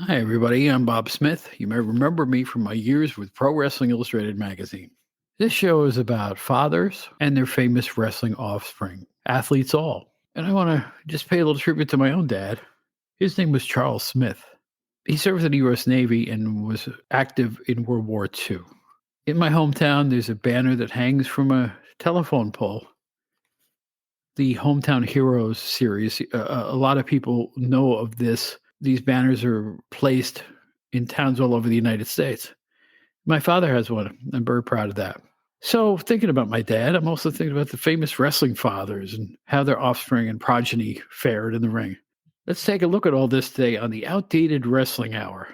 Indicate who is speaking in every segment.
Speaker 1: Hi, everybody. I'm Bob Smith. You may remember me from my years with Pro Wrestling Illustrated magazine. This show is about fathers and their famous wrestling offspring, athletes all. And I want to just pay a little tribute to my own dad. His name was Charles Smith. He served in the U.S. Navy and was active in World War II. In my hometown, there's a banner that hangs from a telephone pole. The Hometown Heroes series, a lot of people know of this. These banners are placed in towns all over the United States. My father has one. I'm very proud of that. So, thinking about my dad, I'm also thinking about the famous wrestling fathers and how their offspring and progeny fared in the ring. Let's take a look at all this today on the Outdated Wrestling Hour.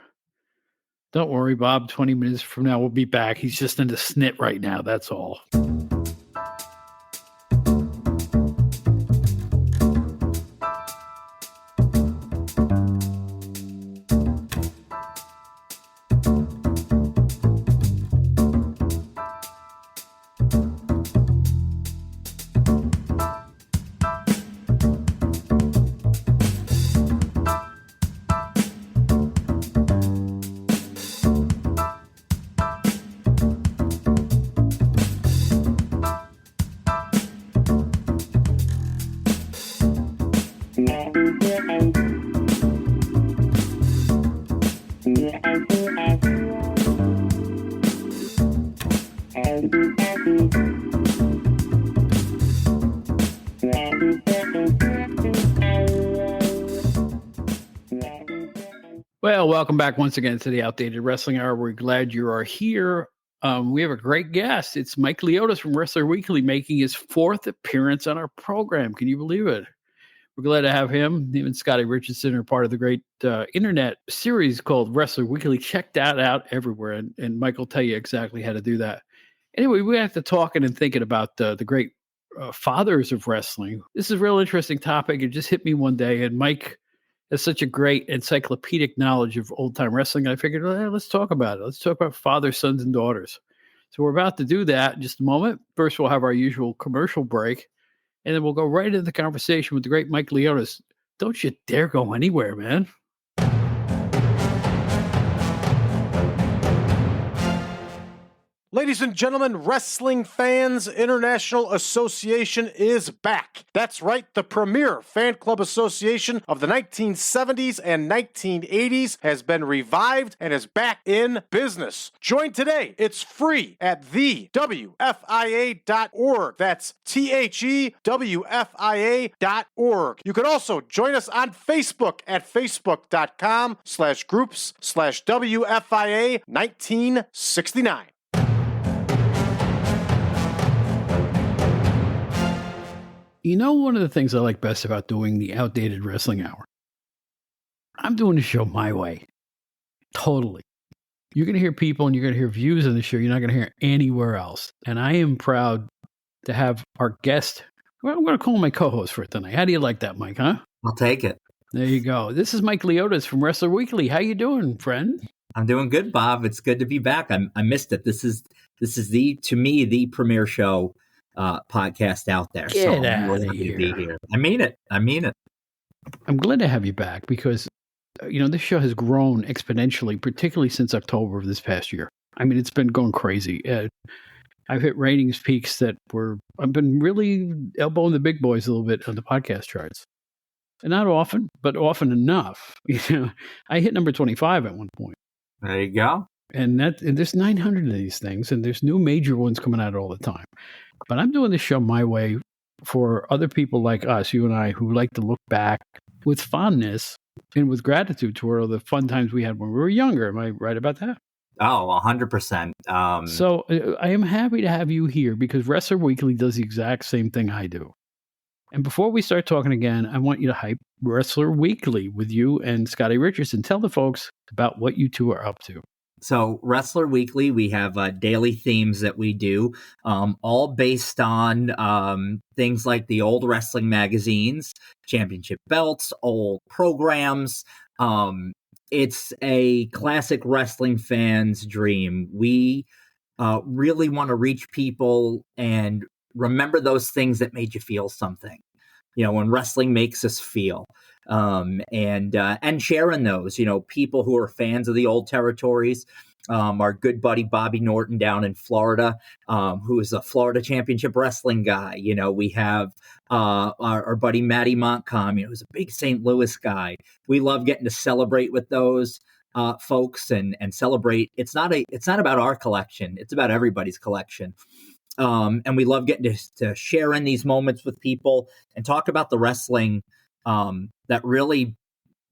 Speaker 1: Don't worry, Bob, 20 minutes from now we'll be back. He's just in the snit right now, that's all. Well, welcome back once again to the Outdated Wrestling Hour. We're glad you are here. We have a great guest. It's Mike Leotis from Wrestler Weekly making his fourth appearance on our program. Can you believe it? We're glad to have him. Him and Scotty Richardson are part of the great internet series called Wrestler Weekly. Check that out everywhere, and Mike will tell you exactly how to do that. Anyway, we have to talking and thinking about the great fathers of wrestling. This is a real interesting topic. It just hit me one day, and Mike has such a great encyclopedic knowledge of old-time wrestling. I figured, let's talk about it. Let's talk about fathers, sons, and daughters. So we're about to do that in just a moment. First, we'll have our usual commercial break, and then we'll go right into the conversation with the great Mike Leotis. Don't you dare go anywhere, man.
Speaker 2: Ladies and gentlemen, Wrestling Fans International Association is back. That's right, the premier fan club association of the 1970s and 1980s has been revived and is back in business. Join today. It's free at thewfia.org. That's thewfia.org. You can also join us on Facebook at facebook.com/groups/WFIA 1969.
Speaker 1: You know, one of the things I like best about doing the Outdated Wrestling Hour, I'm doing the show my way. Totally. You're going to hear people and you're going to hear views on the show you're not going to hear anywhere else. And I am proud to have our guest. Well, I'm going to call him my co-host for tonight. How do you like that, Mike, huh?
Speaker 3: I'll take it.
Speaker 1: There you go. This is Mike Leotis from Wrestler Weekly. How you doing, friend?
Speaker 3: I'm doing good, Bob. It's good to be back. I missed it. This is to me the premier show podcast out there.
Speaker 1: Get
Speaker 3: so
Speaker 1: out
Speaker 3: I'm really
Speaker 1: of
Speaker 3: happy
Speaker 1: here.
Speaker 3: to be here. I mean it.
Speaker 1: I'm glad to have you back because, this show has grown exponentially, particularly since October of this past year. I mean, it's been going crazy. I've hit ratings peaks I've been really elbowing the big boys a little bit on the podcast charts. And not often, but often enough. I hit number 25 at one point.
Speaker 3: There you go.
Speaker 1: And there's 900 of these things, and there's new major ones coming out all the time. But I'm doing this show my way for other people like us, you and I, who like to look back with fondness and with gratitude toward all the fun times we had when we were younger. Am I right about that?
Speaker 3: Oh, 100%.
Speaker 1: So I am happy to have you here because Wrestler Weekly does the exact same thing I do. And before we start talking again, I want you to hype Wrestler Weekly with you and Scotty Richardson. Tell the folks about what you two are up to.
Speaker 3: So Wrestler Weekly, we have daily themes that we do, all based on things like the old wrestling magazines, championship belts, old programs. It's a classic wrestling fan's dream. We really want to reach people and remember those things that made you feel something. When wrestling makes us feel. and sharing those. People who are fans of the old territories. Our good buddy Bobby Norton down in Florida, who is a Florida Championship Wrestling guy. We have our buddy Matty Montcalm, who's a big St. Louis guy. We love getting to celebrate with those folks and celebrate. It's not about our collection; it's about everybody's collection. And we love getting to share in these moments with people and talk about the wrestling that really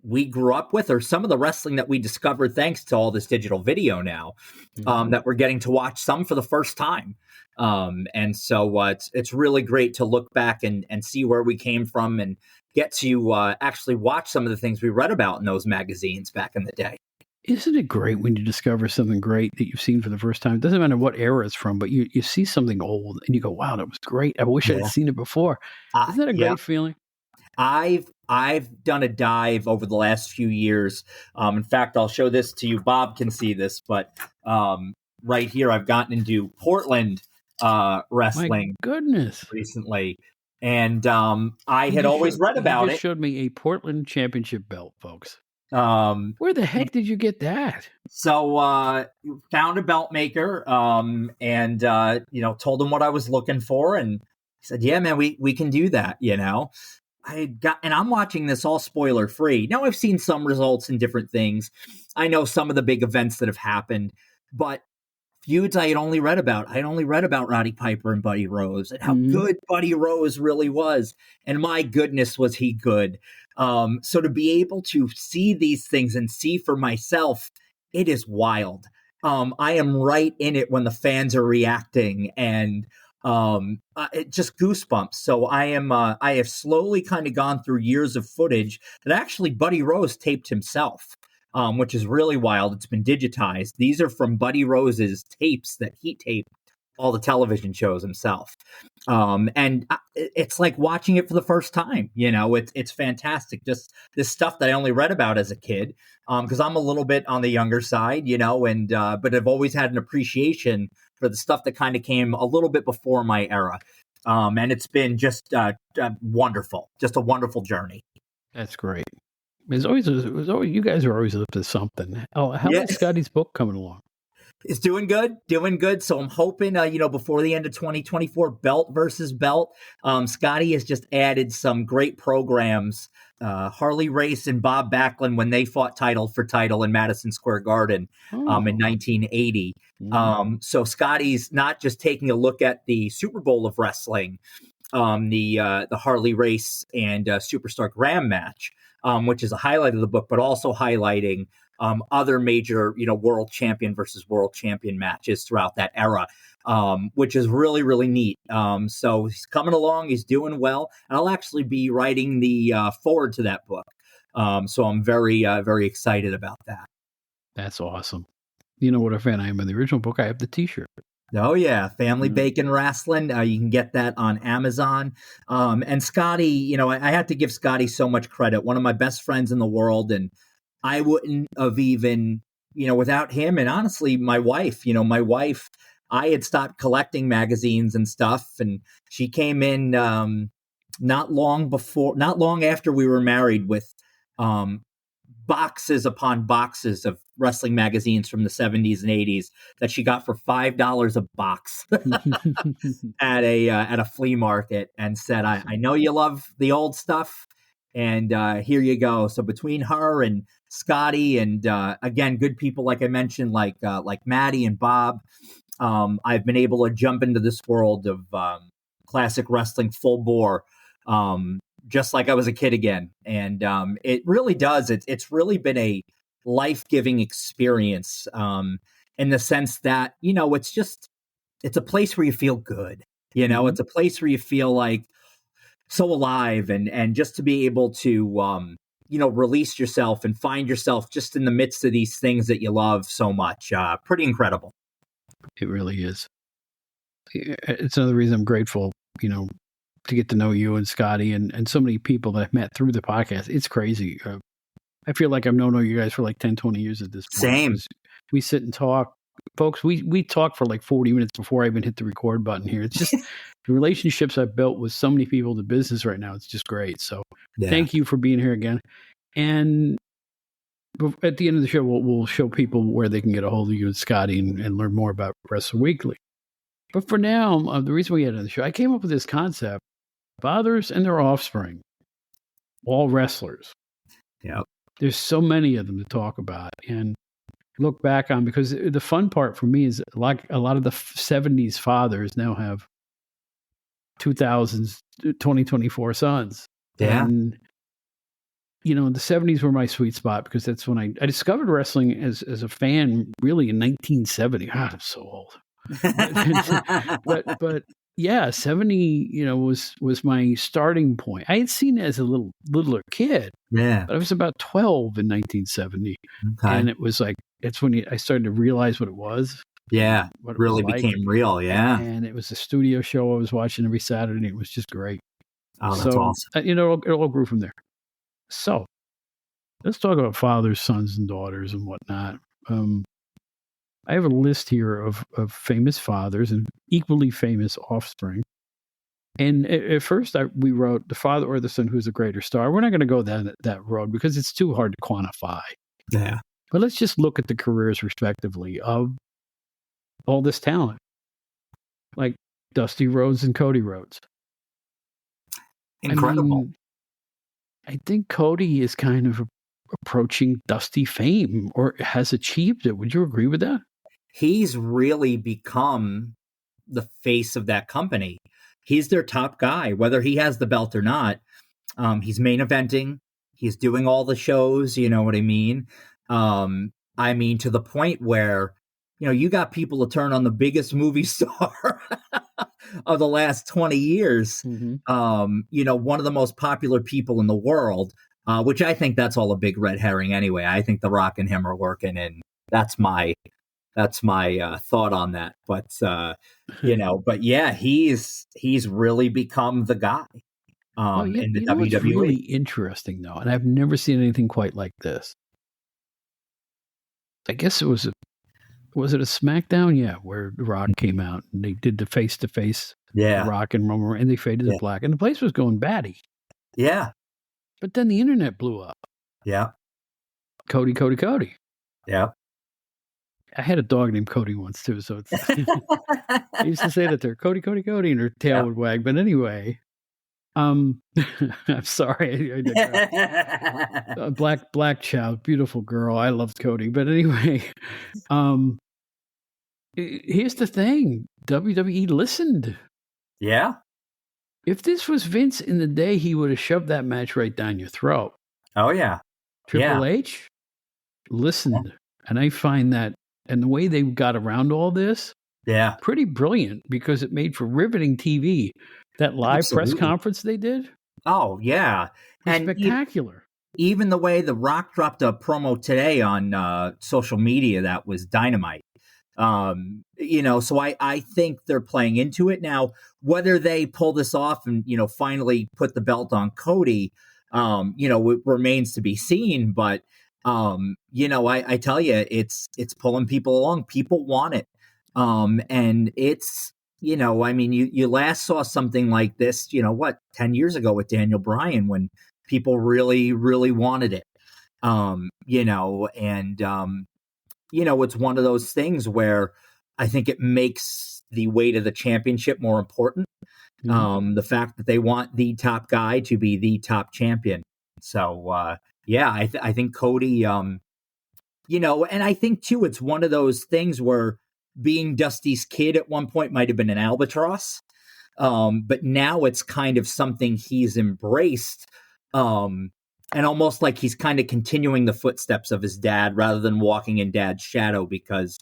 Speaker 3: we grew up with, or some of the wrestling that we discovered thanks to all this digital video now, that we're getting to watch some for the first time. And so it's really great to look back and see where we came from and get to actually watch some of the things we read about in those magazines back in the day.
Speaker 1: Isn't it great when you discover something great that you've seen for the first time? It doesn't matter what era it's from, but you see something old and you go, wow, that was great. I wish I had seen it before. Isn't that a great feeling?
Speaker 3: I've done a dive over the last few years. In fact, I'll show this to you. Bob can see this, but right here, I've gotten into Portland wrestling.
Speaker 1: My goodness.
Speaker 3: Recently. And I had always read about it.
Speaker 1: You showed me a Portland Championship belt, folks. Where the heck did you get that?
Speaker 3: So found a belt maker and told him what I was looking for, and he said, yeah, man, we can do that. And I'm watching this all spoiler free. Now I've seen some results in different things. I know some of the big events that have happened, but feuds I had only read about. I had only read about Roddy Piper and Buddy Rose and how good Buddy Rose really was. And my goodness, was he good. So to be able to see these things and see for myself, it is wild. I am right in it when the fans are reacting, and it just goosebumps. So I have slowly kind of gone through years of footage that actually Buddy Rose taped himself. Which is really wild. It's been digitized. These are from Buddy Rose's tapes that he taped all the television shows himself. And it's like watching it for the first time. It's fantastic. Just this stuff that I only read about as a kid, because I'm a little bit on the younger side, but I've always had an appreciation for the stuff that kind of came a little bit before my era. And it's been just wonderful, just a wonderful journey.
Speaker 1: That's great. It was always you guys are always up to something. How is Scotty's book coming along?
Speaker 3: It's doing good. So I'm hoping, before the end of 2024, belt versus belt. Scotty has just added some great programs. Harley Race and Bob Backlund, when they fought title for title in Madison Square Garden in 1980. So Scotty's not just taking a look at the Super Bowl of wrestling, the Harley Race and Superstar Graham match, which is a highlight of the book, but also highlighting other major, world champion versus world champion matches throughout that era, which is really, really neat. So he's coming along, he's doing well, and I'll actually be writing the forward to that book. So I'm very, very excited about that.
Speaker 1: That's awesome. You know what a fan I am of the original book. I have the T-shirt.
Speaker 3: Oh, yeah. Family Bacon Wrestling. You can get that on Amazon. And Scotty, I have to give Scotty so much credit. One of my best friends in the world. And I wouldn't have even, without him. And honestly, my wife, I had stopped collecting magazines and stuff. And she came in not long after we were married with boxes upon boxes of wrestling magazines from the 70s and 80s that she got for $5 a box at a flea market, and said, I know you love the old stuff, and here you go. So between her and Scotty and again, good people like I mentioned, like Maddie and Bob, I've been able to jump into this world of classic wrestling full bore, just like I was a kid again. And it really does. It's really been a life-giving experience in the sense that, it's a place where you feel good. It's a place where you feel like so alive, and just to be able to, release yourself and find yourself just in the midst of these things that you love so much. Pretty incredible.
Speaker 1: It really is. It's another reason I'm grateful, to get to know you and Scotty and so many people that I've met through the podcast. It's crazy. I feel like I've known all you guys for like 10, 20 years at this point.
Speaker 3: Same.
Speaker 1: We sit and talk folks, we talked for like 40 minutes before I even hit the record button here. It's just the relationships I've built with so many people in the business right now. It's just great. So thank you for being here again. And at the end of the show, we'll show people where they can get a hold of you and Scotty and learn more about Wrestle Weekly. But for now, the reason we had on the show, I came up with this concept: fathers and their offspring, all wrestlers.
Speaker 3: Yep.
Speaker 1: There's so many of them to talk about and look back on, because the fun part for me is like a lot of the 70s fathers now have 2000s, 2024 sons.
Speaker 3: Yeah.
Speaker 1: And, the 70s were my sweet spot, because that's when I discovered wrestling as a fan really in 1970. God, I'm so old. But yeah, 70, was my starting point. I had seen it as a littler kid.
Speaker 3: Yeah.
Speaker 1: But I was about 12 in 1970.
Speaker 3: Okay.
Speaker 1: And it was like, it's when I started to realize what it was.
Speaker 3: Yeah.
Speaker 1: What it
Speaker 3: really
Speaker 1: was like.
Speaker 3: became real. Yeah.
Speaker 1: And it was a studio show I was watching every Saturday. And it was just great.
Speaker 3: Oh, that's awesome.
Speaker 1: It all grew from there. So let's talk about fathers, sons, and daughters and whatnot. I have a list here of famous fathers and equally famous offspring. And at first, we wrote the father or the son who's a greater star. We're not going to go that road because it's too hard to quantify.
Speaker 3: Yeah.
Speaker 1: But let's just look at the careers, respectively, of all this talent, like Dusty Rhodes and Cody Rhodes.
Speaker 3: Incredible.
Speaker 1: I think Cody is kind of approaching Dusty fame, or has achieved it. Would you agree with that?
Speaker 3: He's really become the face of that company. He's their top guy, whether he has the belt or not. He's main eventing. He's doing all the shows. You know what I mean? To the point where, you got people to turn on the biggest movie star of the last 20 years.
Speaker 1: Mm-hmm.
Speaker 3: One of the most popular people in the world, which I think that's all a big red herring anyway. I think The Rock and him are working, and that's my thought on that. But but yeah, he's really become the guy in the WWE.
Speaker 1: What's really interesting though, and I've never seen anything quite like this. I guess it was it a SmackDown? Yeah, where The Rock came out and they did the face-to-face.
Speaker 3: Yeah,
Speaker 1: The Rock and Roman, and they faded to black, and the place was going batty.
Speaker 3: Yeah,
Speaker 1: but then the internet blew up.
Speaker 3: Yeah,
Speaker 1: Cody.
Speaker 3: Yeah.
Speaker 1: I had a dog named Cody once too, so it's I used to say that to her, Cody, and her tail would wag. But anyway, I'm sorry. Black child, beautiful girl. I loved Cody. But anyway, here's the thing: WWE listened.
Speaker 3: Yeah.
Speaker 1: If this was Vince in the day, he would have shoved that match right down your throat.
Speaker 3: Oh yeah.
Speaker 1: Triple H listened, and I find that. And the way they got around all this, pretty brilliant, because it made for riveting TV. That live press conference they did,
Speaker 3: oh yeah,
Speaker 1: and spectacular.
Speaker 3: Even the way The Rock dropped a promo today on social media, that was dynamite. So I think they're playing into it now. Whether they pull this off and finally put the belt on Cody, it remains to be seen. But I tell you, it's pulling people along. People want it. And it's, you last saw something like this, 10 years ago with Daniel Bryan, when people really, really wanted it. It's one of those things where I think it makes the weight of the championship more important. Mm-hmm. The fact that they want the top guy to be the top champion. So, I think Cody, and I think too, it's one of those things where being Dusty's kid at one point might have been an albatross. But now it's kind of something he's embraced. And almost like he's kind of continuing the footsteps of his dad rather than walking in dad's shadow, because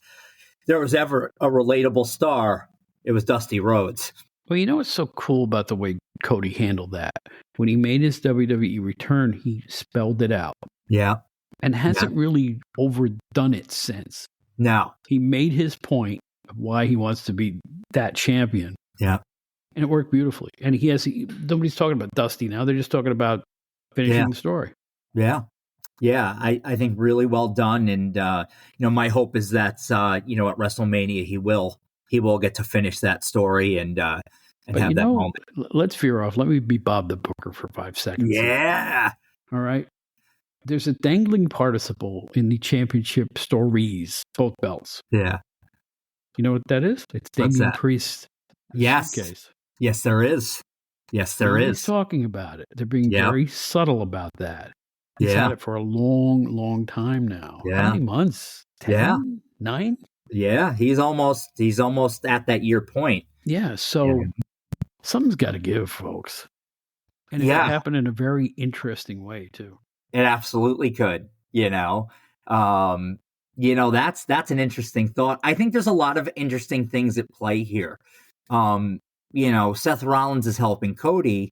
Speaker 3: there was ever a relatable star, it was Dusty Rhodes.
Speaker 1: Well, what's so cool about the way Cody handled that? When he made his WWE return, he spelled it out.
Speaker 3: Yeah.
Speaker 1: And hasn't really overdone it since.
Speaker 3: No.
Speaker 1: He made his point of why he wants to be that champion.
Speaker 3: Yeah.
Speaker 1: And it worked beautifully. And nobody's talking about Dusty now. They're just talking about finishing the story.
Speaker 3: Yeah. Yeah, I think really well done. And, my hope is that, at WrestleMania, he will get to finish that story and
Speaker 1: But
Speaker 3: have that moment.
Speaker 1: let's veer off. Let me be Bob the Booker for 5 seconds here.
Speaker 3: Yeah.
Speaker 1: All right. There's a dangling participle in the championship stories, both belts.
Speaker 3: Yeah.
Speaker 1: You know what that is? It's
Speaker 3: What's
Speaker 1: Damian
Speaker 3: that?
Speaker 1: Priest's
Speaker 3: Yes.
Speaker 1: suitcase.
Speaker 3: Yes, there is. Yes, there
Speaker 1: Nobody's
Speaker 3: is.
Speaker 1: talking about it. They're being
Speaker 3: Yep.
Speaker 1: very subtle about that. He's
Speaker 3: Yeah.
Speaker 1: had it for a long, long time now. How
Speaker 3: Yeah.
Speaker 1: many months? 10?
Speaker 3: Yeah.
Speaker 1: 9?
Speaker 3: Yeah. He's almost at that year point.
Speaker 1: Yeah. So something's got to give, folks. And it could
Speaker 3: Yeah.
Speaker 1: happen in a very interesting way, too.
Speaker 3: It absolutely could, that's an interesting thought. I think there's a lot of interesting things at play here. Seth Rollins is helping Cody,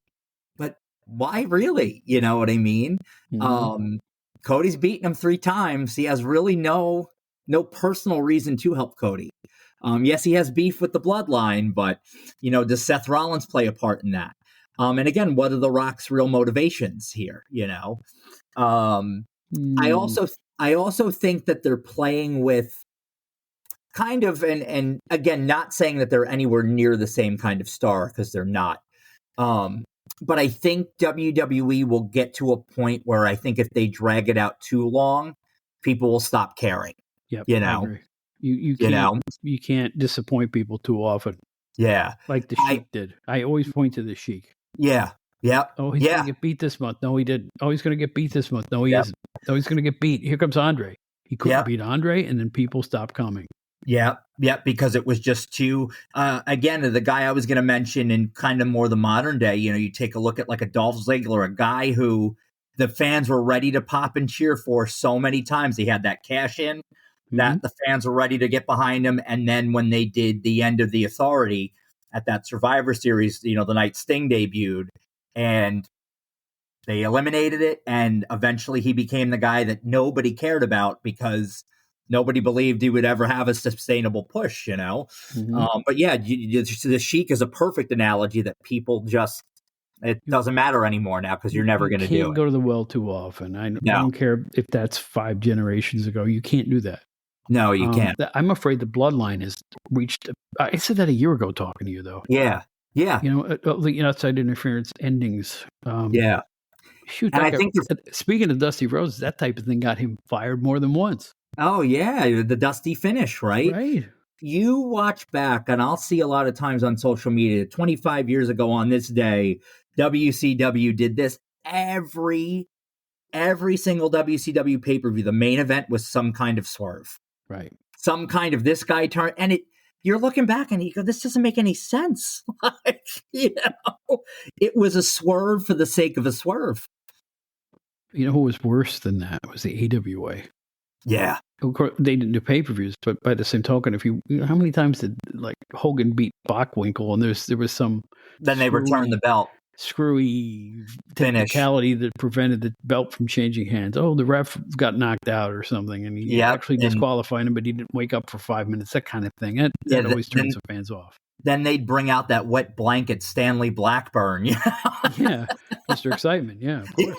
Speaker 3: but why really? You know what I mean?
Speaker 1: Mhm.
Speaker 3: Cody's beaten him 3 times. He has really no personal reason to help Cody. Yes, he has beef with the bloodline, but does Seth Rollins play a part in that? And again, what are The Rock's real motivations here? I also think that they're playing with kind of and again, not saying that they're anywhere near the same kind of star, because they're not. But I think WWE will get to a point where I think if they drag it out too long, people will stop caring.
Speaker 1: Yep,
Speaker 3: I
Speaker 1: agree. You can't disappoint people too often.
Speaker 3: Yeah.
Speaker 1: Like the Sheik did. I always point to the Sheik.
Speaker 3: Yeah. Yep.
Speaker 1: Oh, he's going to get beat this month. No, he didn't. Oh, he's going to get beat this month. No, he isn't. Oh, he's going to get beat. Here comes Andre. He couldn't beat Andre, and then people stopped coming.
Speaker 3: Yeah, because it was just too, again, the guy I was going to mention in kind of more the modern day, you take a look at like a Dolph Ziggler, a guy who the fans were ready to pop and cheer for so many times. He had that cash in that the fans were ready to get behind him. And then when they did the end of the Authority at that Survivor Series, the night Sting debuted, and they eliminated it. And eventually he became the guy that nobody cared about because nobody believed he would ever have a sustainable push, But yeah, the Sheik is a perfect analogy that people just, it doesn't matter anymore now because you're never going to do it.
Speaker 1: You can't go to the well too often. I don't care if that's 5 generations ago. You can't do that.
Speaker 3: No, you can't.
Speaker 1: I'm afraid the bloodline has reached. I said that a year ago talking to you, though.
Speaker 3: Yeah. Yeah.
Speaker 1: The outside interference endings.
Speaker 3: Yeah.
Speaker 1: Shoot, and I think speaking of Dusty Rhodes, that type of thing got him fired more than once.
Speaker 3: Oh, yeah. The Dusty finish, right?
Speaker 1: Right. You
Speaker 3: watch back, and I'll see a lot of times on social media, 25 years ago on this day, WCW did this every single WCW pay-per-view. The main event was some kind of swerve.
Speaker 1: Right.
Speaker 3: Some kind of this guy turn, and you're looking back and you go, this doesn't make any sense. It was a swerve for the sake of a swerve.
Speaker 1: You know who was worse than that? It was the AWA.
Speaker 3: Yeah.
Speaker 1: Of course, they didn't do pay-per-views, but by the same token, how many times did like Hogan beat Bockwinkel, and there was some
Speaker 3: then they returned the belt.
Speaker 1: Screwy technicality that prevented the belt from changing hands. Oh, the ref got knocked out or something, and he actually disqualified him, but he didn't wake up for 5 minutes. That kind of thing. That always turns the fans off.
Speaker 3: Then they'd bring out that wet blanket Stanley Blackburn.
Speaker 1: Yeah, Mr. Excitement. Yeah, of course.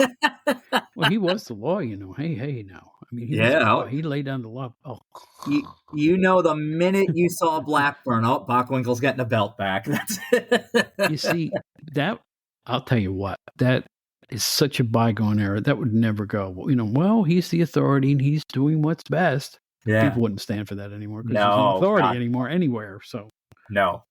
Speaker 1: Well, he was the law, Hey, now. I mean, he laid down the law. Oh,
Speaker 3: the minute you saw Blackburn, Bockwinkel's getting the belt back. That's it.
Speaker 1: You see that. I'll tell you what, that is such a bygone era. That would never go. Well, he's the authority and he's doing what's best.
Speaker 3: Yeah.
Speaker 1: People wouldn't stand for that anymore because there's no authority anymore anywhere. So
Speaker 3: no.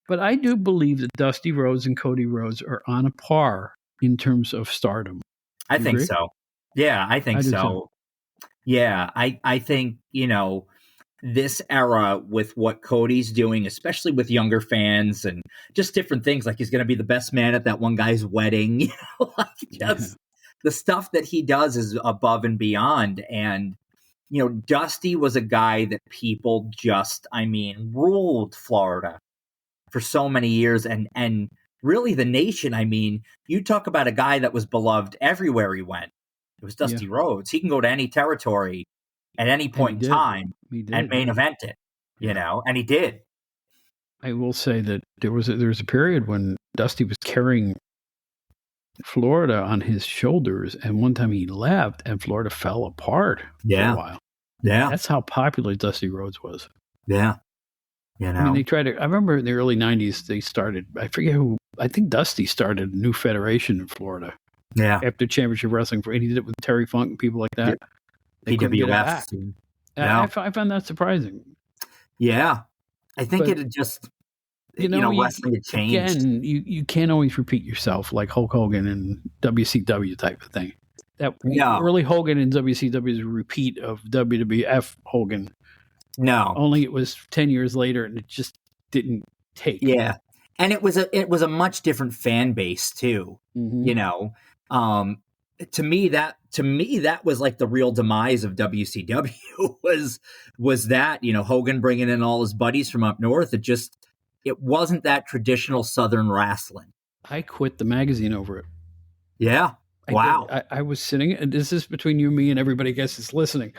Speaker 1: But I do believe that Dusty Rhodes and Cody Rhodes are on a par in terms of stardom.
Speaker 3: I think so. Yeah, I think so. Yeah, I think, this era with what Cody's doing, especially with younger fans and just different things, like he's going to be the best man at that one guy's wedding, the stuff that he does is above and beyond. And, Dusty was a guy that people just, ruled Florida for so many years and really the nation. You talk about a guy that was beloved everywhere he went. It was Dusty Rhodes. He can go to any territory at any point in time and main event it, and he did.
Speaker 1: I will say that there was a period when Dusty was carrying Florida on his shoulders, and one time he left, and Florida fell apart for a while.
Speaker 3: Yeah.
Speaker 1: That's how popular Dusty Rhodes was.
Speaker 3: Yeah. You know?
Speaker 1: I mean, they tried to. I remember in the early '90s they started. I forget who. I think Dusty started a new federation in Florida.
Speaker 3: Yeah.
Speaker 1: After Championship Wrestling, and he did it with Terry Funk and people like that. They couldn't get it back.
Speaker 3: Yeah.
Speaker 1: I found that surprising.
Speaker 3: Yeah, I think it had just wrestling had changed.
Speaker 1: Again, you can't always repeat yourself like Hulk Hogan and WCW type of thing. That early Hogan in WCW is a repeat of WWF Hogan.
Speaker 3: No,
Speaker 1: only it was 10 years later, and it just didn't take.
Speaker 3: Yeah, and it was a much different fan base too.
Speaker 1: Mm-hmm.
Speaker 3: You know, to me that was like the real demise of WCW was that Hogan bringing in all his buddies from up north. It wasn't that traditional Southern wrestling.
Speaker 1: I quit the magazine over it.
Speaker 3: Yeah. Wow.
Speaker 1: I was sitting, and this is between you and me and everybody, I guess, is listening.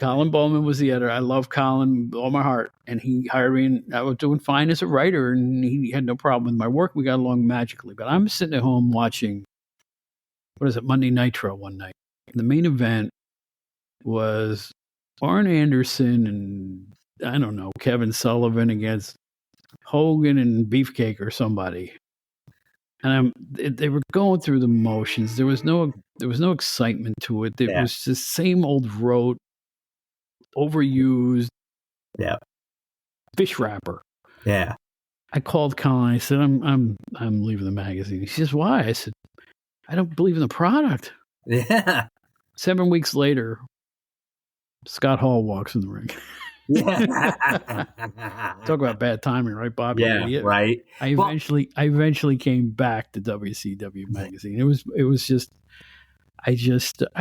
Speaker 1: Colin Bowman was the editor. I love Colin with all my heart. And he hired me, and I was doing fine as a writer, and he had no problem with my work. We got along magically. But I'm sitting at home watching, Monday Nitro one night. The main event was Arn Anderson and, I don't know, Kevin Sullivan against Hogan and Beefcake or somebody. And they were going through the motions. There was no excitement to it. It was the same old rote, overused, fish wrapper.
Speaker 3: Yeah.
Speaker 1: I called Colin. I said, "I'm leaving the magazine." He says, "Why?" I said, "I don't believe in the product."
Speaker 3: Yeah.
Speaker 1: 7 weeks later, Scott Hall walks in the ring. Talk about bad timing, right, Bob?
Speaker 3: Yeah, right.
Speaker 1: I eventually came back to WCW magazine. It was just I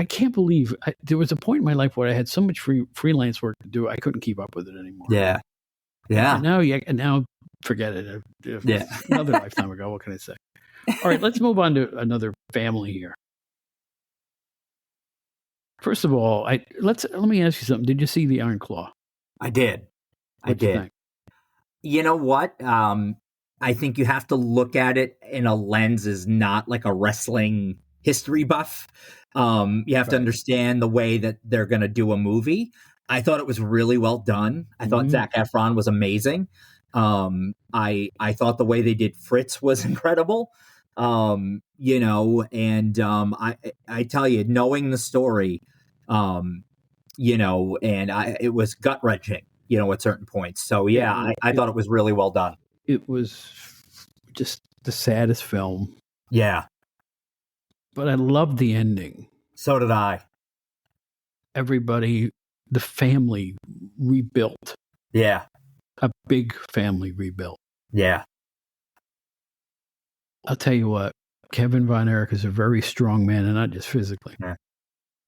Speaker 1: can't believe there was a point in my life where I had so much freelance work to do I couldn't keep up with it anymore.
Speaker 3: Yeah.
Speaker 1: And now forget it. Another lifetime ago. What can I say? All right, let's move on to another family here. First of all, let me ask you something. Did you see the Iron Claw?
Speaker 3: I did.
Speaker 1: What'd you think?
Speaker 3: You know what? I think you have to look at it in a lens as not like a wrestling history buff. You have to understand the way that they're going to do a movie. I thought it was really well done. I thought Zac Efron was amazing. I thought the way they did Fritz was incredible. And I tell you, knowing the story, it was gut wrenching, at certain points. So I thought it was really well done.
Speaker 1: It was just the saddest film.
Speaker 3: Yeah.
Speaker 1: But I loved the ending.
Speaker 3: So did I.
Speaker 1: Everybody, the family rebuilt.
Speaker 3: Yeah.
Speaker 1: A big family rebuilt.
Speaker 3: Yeah.
Speaker 1: I'll tell you what, Kevin Von Erich is a very strong man, and not just physically.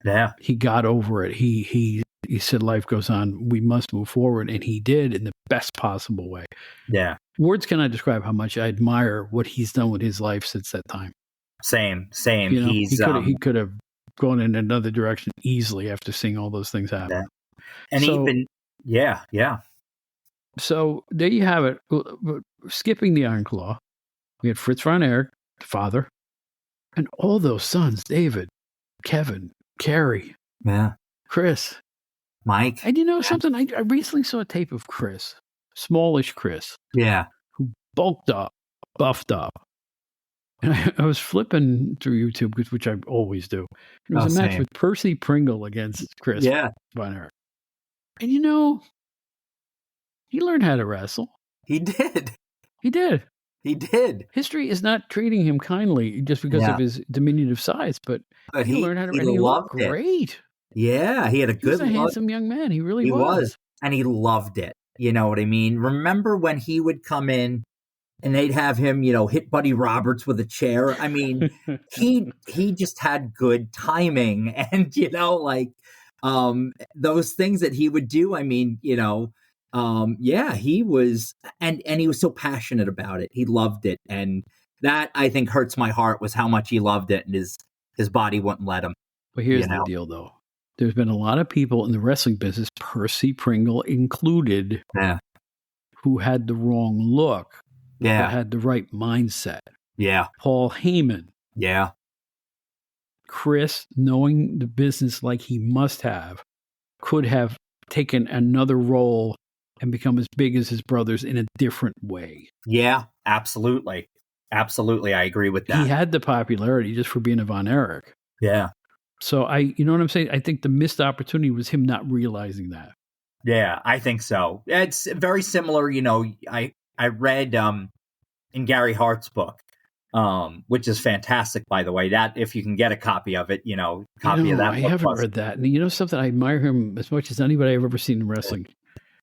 Speaker 3: Yeah.
Speaker 1: He got over it. He said life goes on. We must move forward. And he did in the best possible way.
Speaker 3: Yeah.
Speaker 1: Words cannot describe how much I admire what he's done with his life since that time.
Speaker 3: Same.
Speaker 1: He could have gone in another direction easily after seeing all those things happen.
Speaker 3: Yeah. And
Speaker 1: So there you have it. Skipping the Iron Claw, we had Fritz Von Erich, the father, and all those sons, David, Kevin, Kerry, Chris,
Speaker 3: Mike.
Speaker 1: And something? I recently saw a tape of Chris, smallish Chris.
Speaker 3: Yeah.
Speaker 1: Who bulked up, buffed up. And I was flipping through YouTube, which I always do. It was a match with Percy Pringle against Chris Von Erich. And he learned how to wrestle.
Speaker 3: He did.
Speaker 1: He did.
Speaker 3: History
Speaker 1: is not treating him kindly just because of his diminutive size, but he learned how to, and he looked great.
Speaker 3: Yeah, he had a good
Speaker 1: look. He was a handsome young man. He really
Speaker 3: was.
Speaker 1: He
Speaker 3: was. And he loved it. You know what I mean? Remember when he would come in and they'd have him, hit Buddy Roberts with a chair? I mean, he just had good timing. And, those things that he would do, I mean, he was, and he was so passionate about it. He loved it. And that, I think, hurts my heart was how much he loved it, and his body wouldn't let him.
Speaker 1: But here's the deal, though. There's been a lot of people in the wrestling business, Percy Pringle included, who had the wrong look, but had the right mindset.
Speaker 3: Yeah.
Speaker 1: Paul Heyman.
Speaker 3: Yeah.
Speaker 1: Chris, knowing the business like he must have, could have taken another role and become as big as his brothers in a different way.
Speaker 3: Yeah. Absolutely. Absolutely. I agree with
Speaker 1: He
Speaker 3: that.
Speaker 1: had the popularity just for being a Von Erich.
Speaker 3: Yeah.
Speaker 1: So you know what I'm saying? I think the missed opportunity was him not realizing that.
Speaker 3: Yeah, I think so. It's very similar, I read in Gary Hart's book, which is fantastic, by the way. That if you can get a copy of it, copy of that
Speaker 1: I
Speaker 3: book
Speaker 1: haven't read that. And you know something? I admire him as much as anybody I've ever seen in wrestling.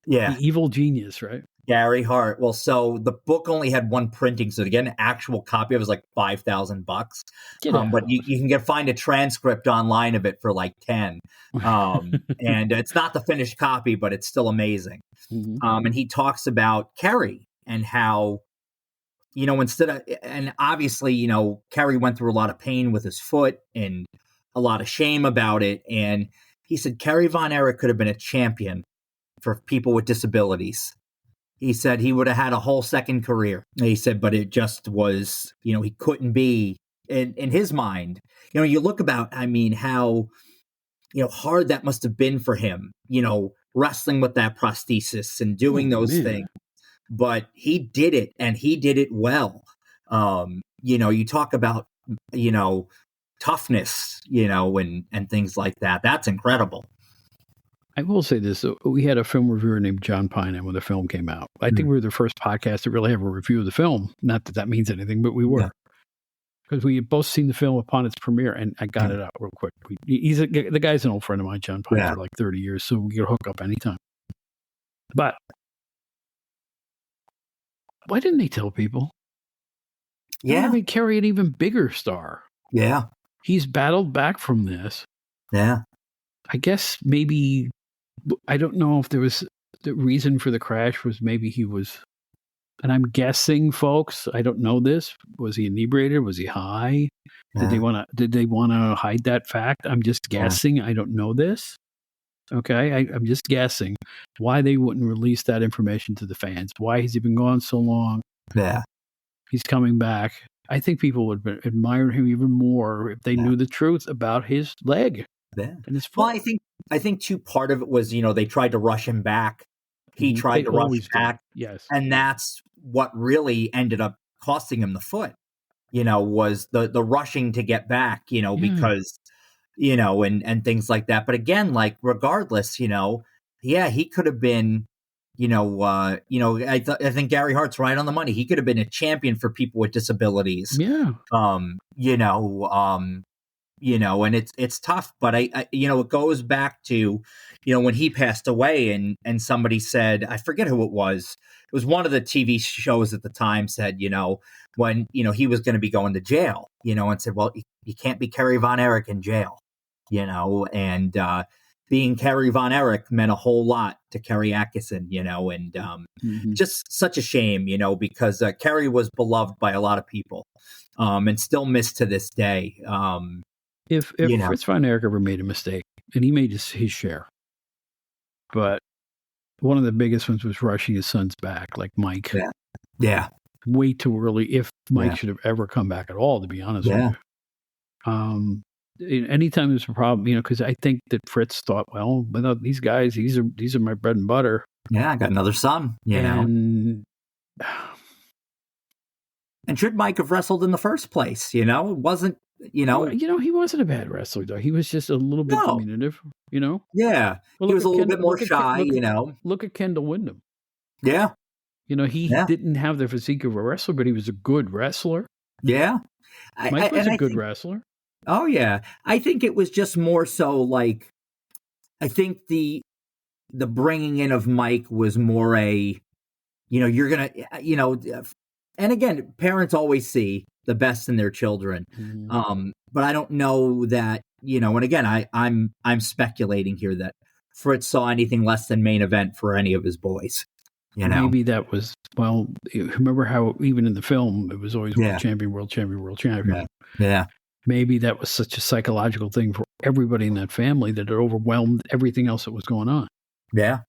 Speaker 3: Yeah.
Speaker 1: The evil genius, right?
Speaker 3: Gary Hart. Well, so the book only had one printing, so to get an actual copy of it was like $5,000.
Speaker 1: Get out.
Speaker 3: But you can find a transcript online of it for like 10. And it's not the finished copy, but it's still amazing.
Speaker 1: Mhm.
Speaker 3: And he talks about Kerry and how, and obviously, Kerry went through a lot of pain with his foot and a lot of shame about it. And he said Kerry Von Erich could have been a champion for people with disabilities. He said he would have had a whole second career. He said, but it just was, he couldn't be in his mind. You look about, how, hard that must have been for him, wrestling with that prosthesis and doing those things. But he did it, and he did it well. You talk about, toughness, and things like that. That's incredible.
Speaker 1: I will say this. We had a film reviewer named John Pine when the film came out. I think we were the first podcast to really have a review of the film. Not that that means anything, but we were. Because we had both seen the film upon its premiere, and I got it out real quick. The guy's an old friend of mine, John Pine, for like 30 years, so we could hook up anytime. But why didn't they tell people?
Speaker 3: Yeah.
Speaker 1: I mean, Kerry an even bigger star.
Speaker 3: Yeah.
Speaker 1: He's battled back from this.
Speaker 3: Yeah.
Speaker 1: I guess maybe, I don't know if there was, the reason for the crash was maybe he was, and I'm guessing, folks, I don't know this. Was he inebriated? Was he high? Did they want to hide that fact? I'm just guessing. I don't know this. Okay. I'm just guessing why they wouldn't release that information to the fans. Why has he been gone so long?
Speaker 3: Yeah.
Speaker 1: He's coming back. I think people would admire him even more if they knew the truth about his leg.
Speaker 3: Yeah.
Speaker 1: And his foot.
Speaker 3: Well, I think too, part of it was, they tried to rush him back. He tried to rush back.
Speaker 1: Yes.
Speaker 3: And that's what really ended up costing him the foot, was the rushing to get back, because, and things like that. But again, like, regardless, he could have been, I think Gary Hart's right on the money. He could have been a champion for people with disabilities.
Speaker 1: Yeah.
Speaker 3: And it's tough, but it goes back to, when he passed away and somebody said, I forget who it was one of the TV shows at the time said, when, he was going to be going to jail, and said, well, you can't be Kerry Von Erich in jail, and being Kerry Von Erich meant a whole lot to Kerry Atkinson, and just such a shame, because Kerry was beloved by a lot of people, and still missed to this day.
Speaker 1: If Fritz Von Erich ever made a mistake, and he made his share, but one of the biggest ones was rushing his sons back, like Mike.
Speaker 3: Yeah.
Speaker 1: Way too early, if Mike should have ever come back at all, to be honest with you. Anytime there's a problem, because I think that Fritz thought, well, without these guys, these are my bread and butter.
Speaker 3: Yeah, I got another son, And should Mike have wrestled in the first place? It wasn't,
Speaker 1: Well, he wasn't a bad wrestler, though. He was just a little bit diminutive,
Speaker 3: Yeah.
Speaker 1: Well,
Speaker 3: he was a little bit more shy,
Speaker 1: Look at Kendall Windham.
Speaker 3: Yeah.
Speaker 1: He didn't have the physique of a wrestler, but he was a good wrestler.
Speaker 3: Yeah.
Speaker 1: Mike was a good wrestler.
Speaker 3: Oh, yeah. I think it was just more so like, I think the bringing in of Mike was more you're going to, and again, parents always see the best in their children. But I don't know that, and again, I'm speculating here that Fritz saw anything less than main event for any of his boys.
Speaker 1: Maybe that was, well, remember how even in the film, it was always world champion, world champion, world champion.
Speaker 3: Yeah.
Speaker 1: Maybe that was such a psychological thing for everybody in that family that it overwhelmed everything else that was going on.
Speaker 3: Yeah.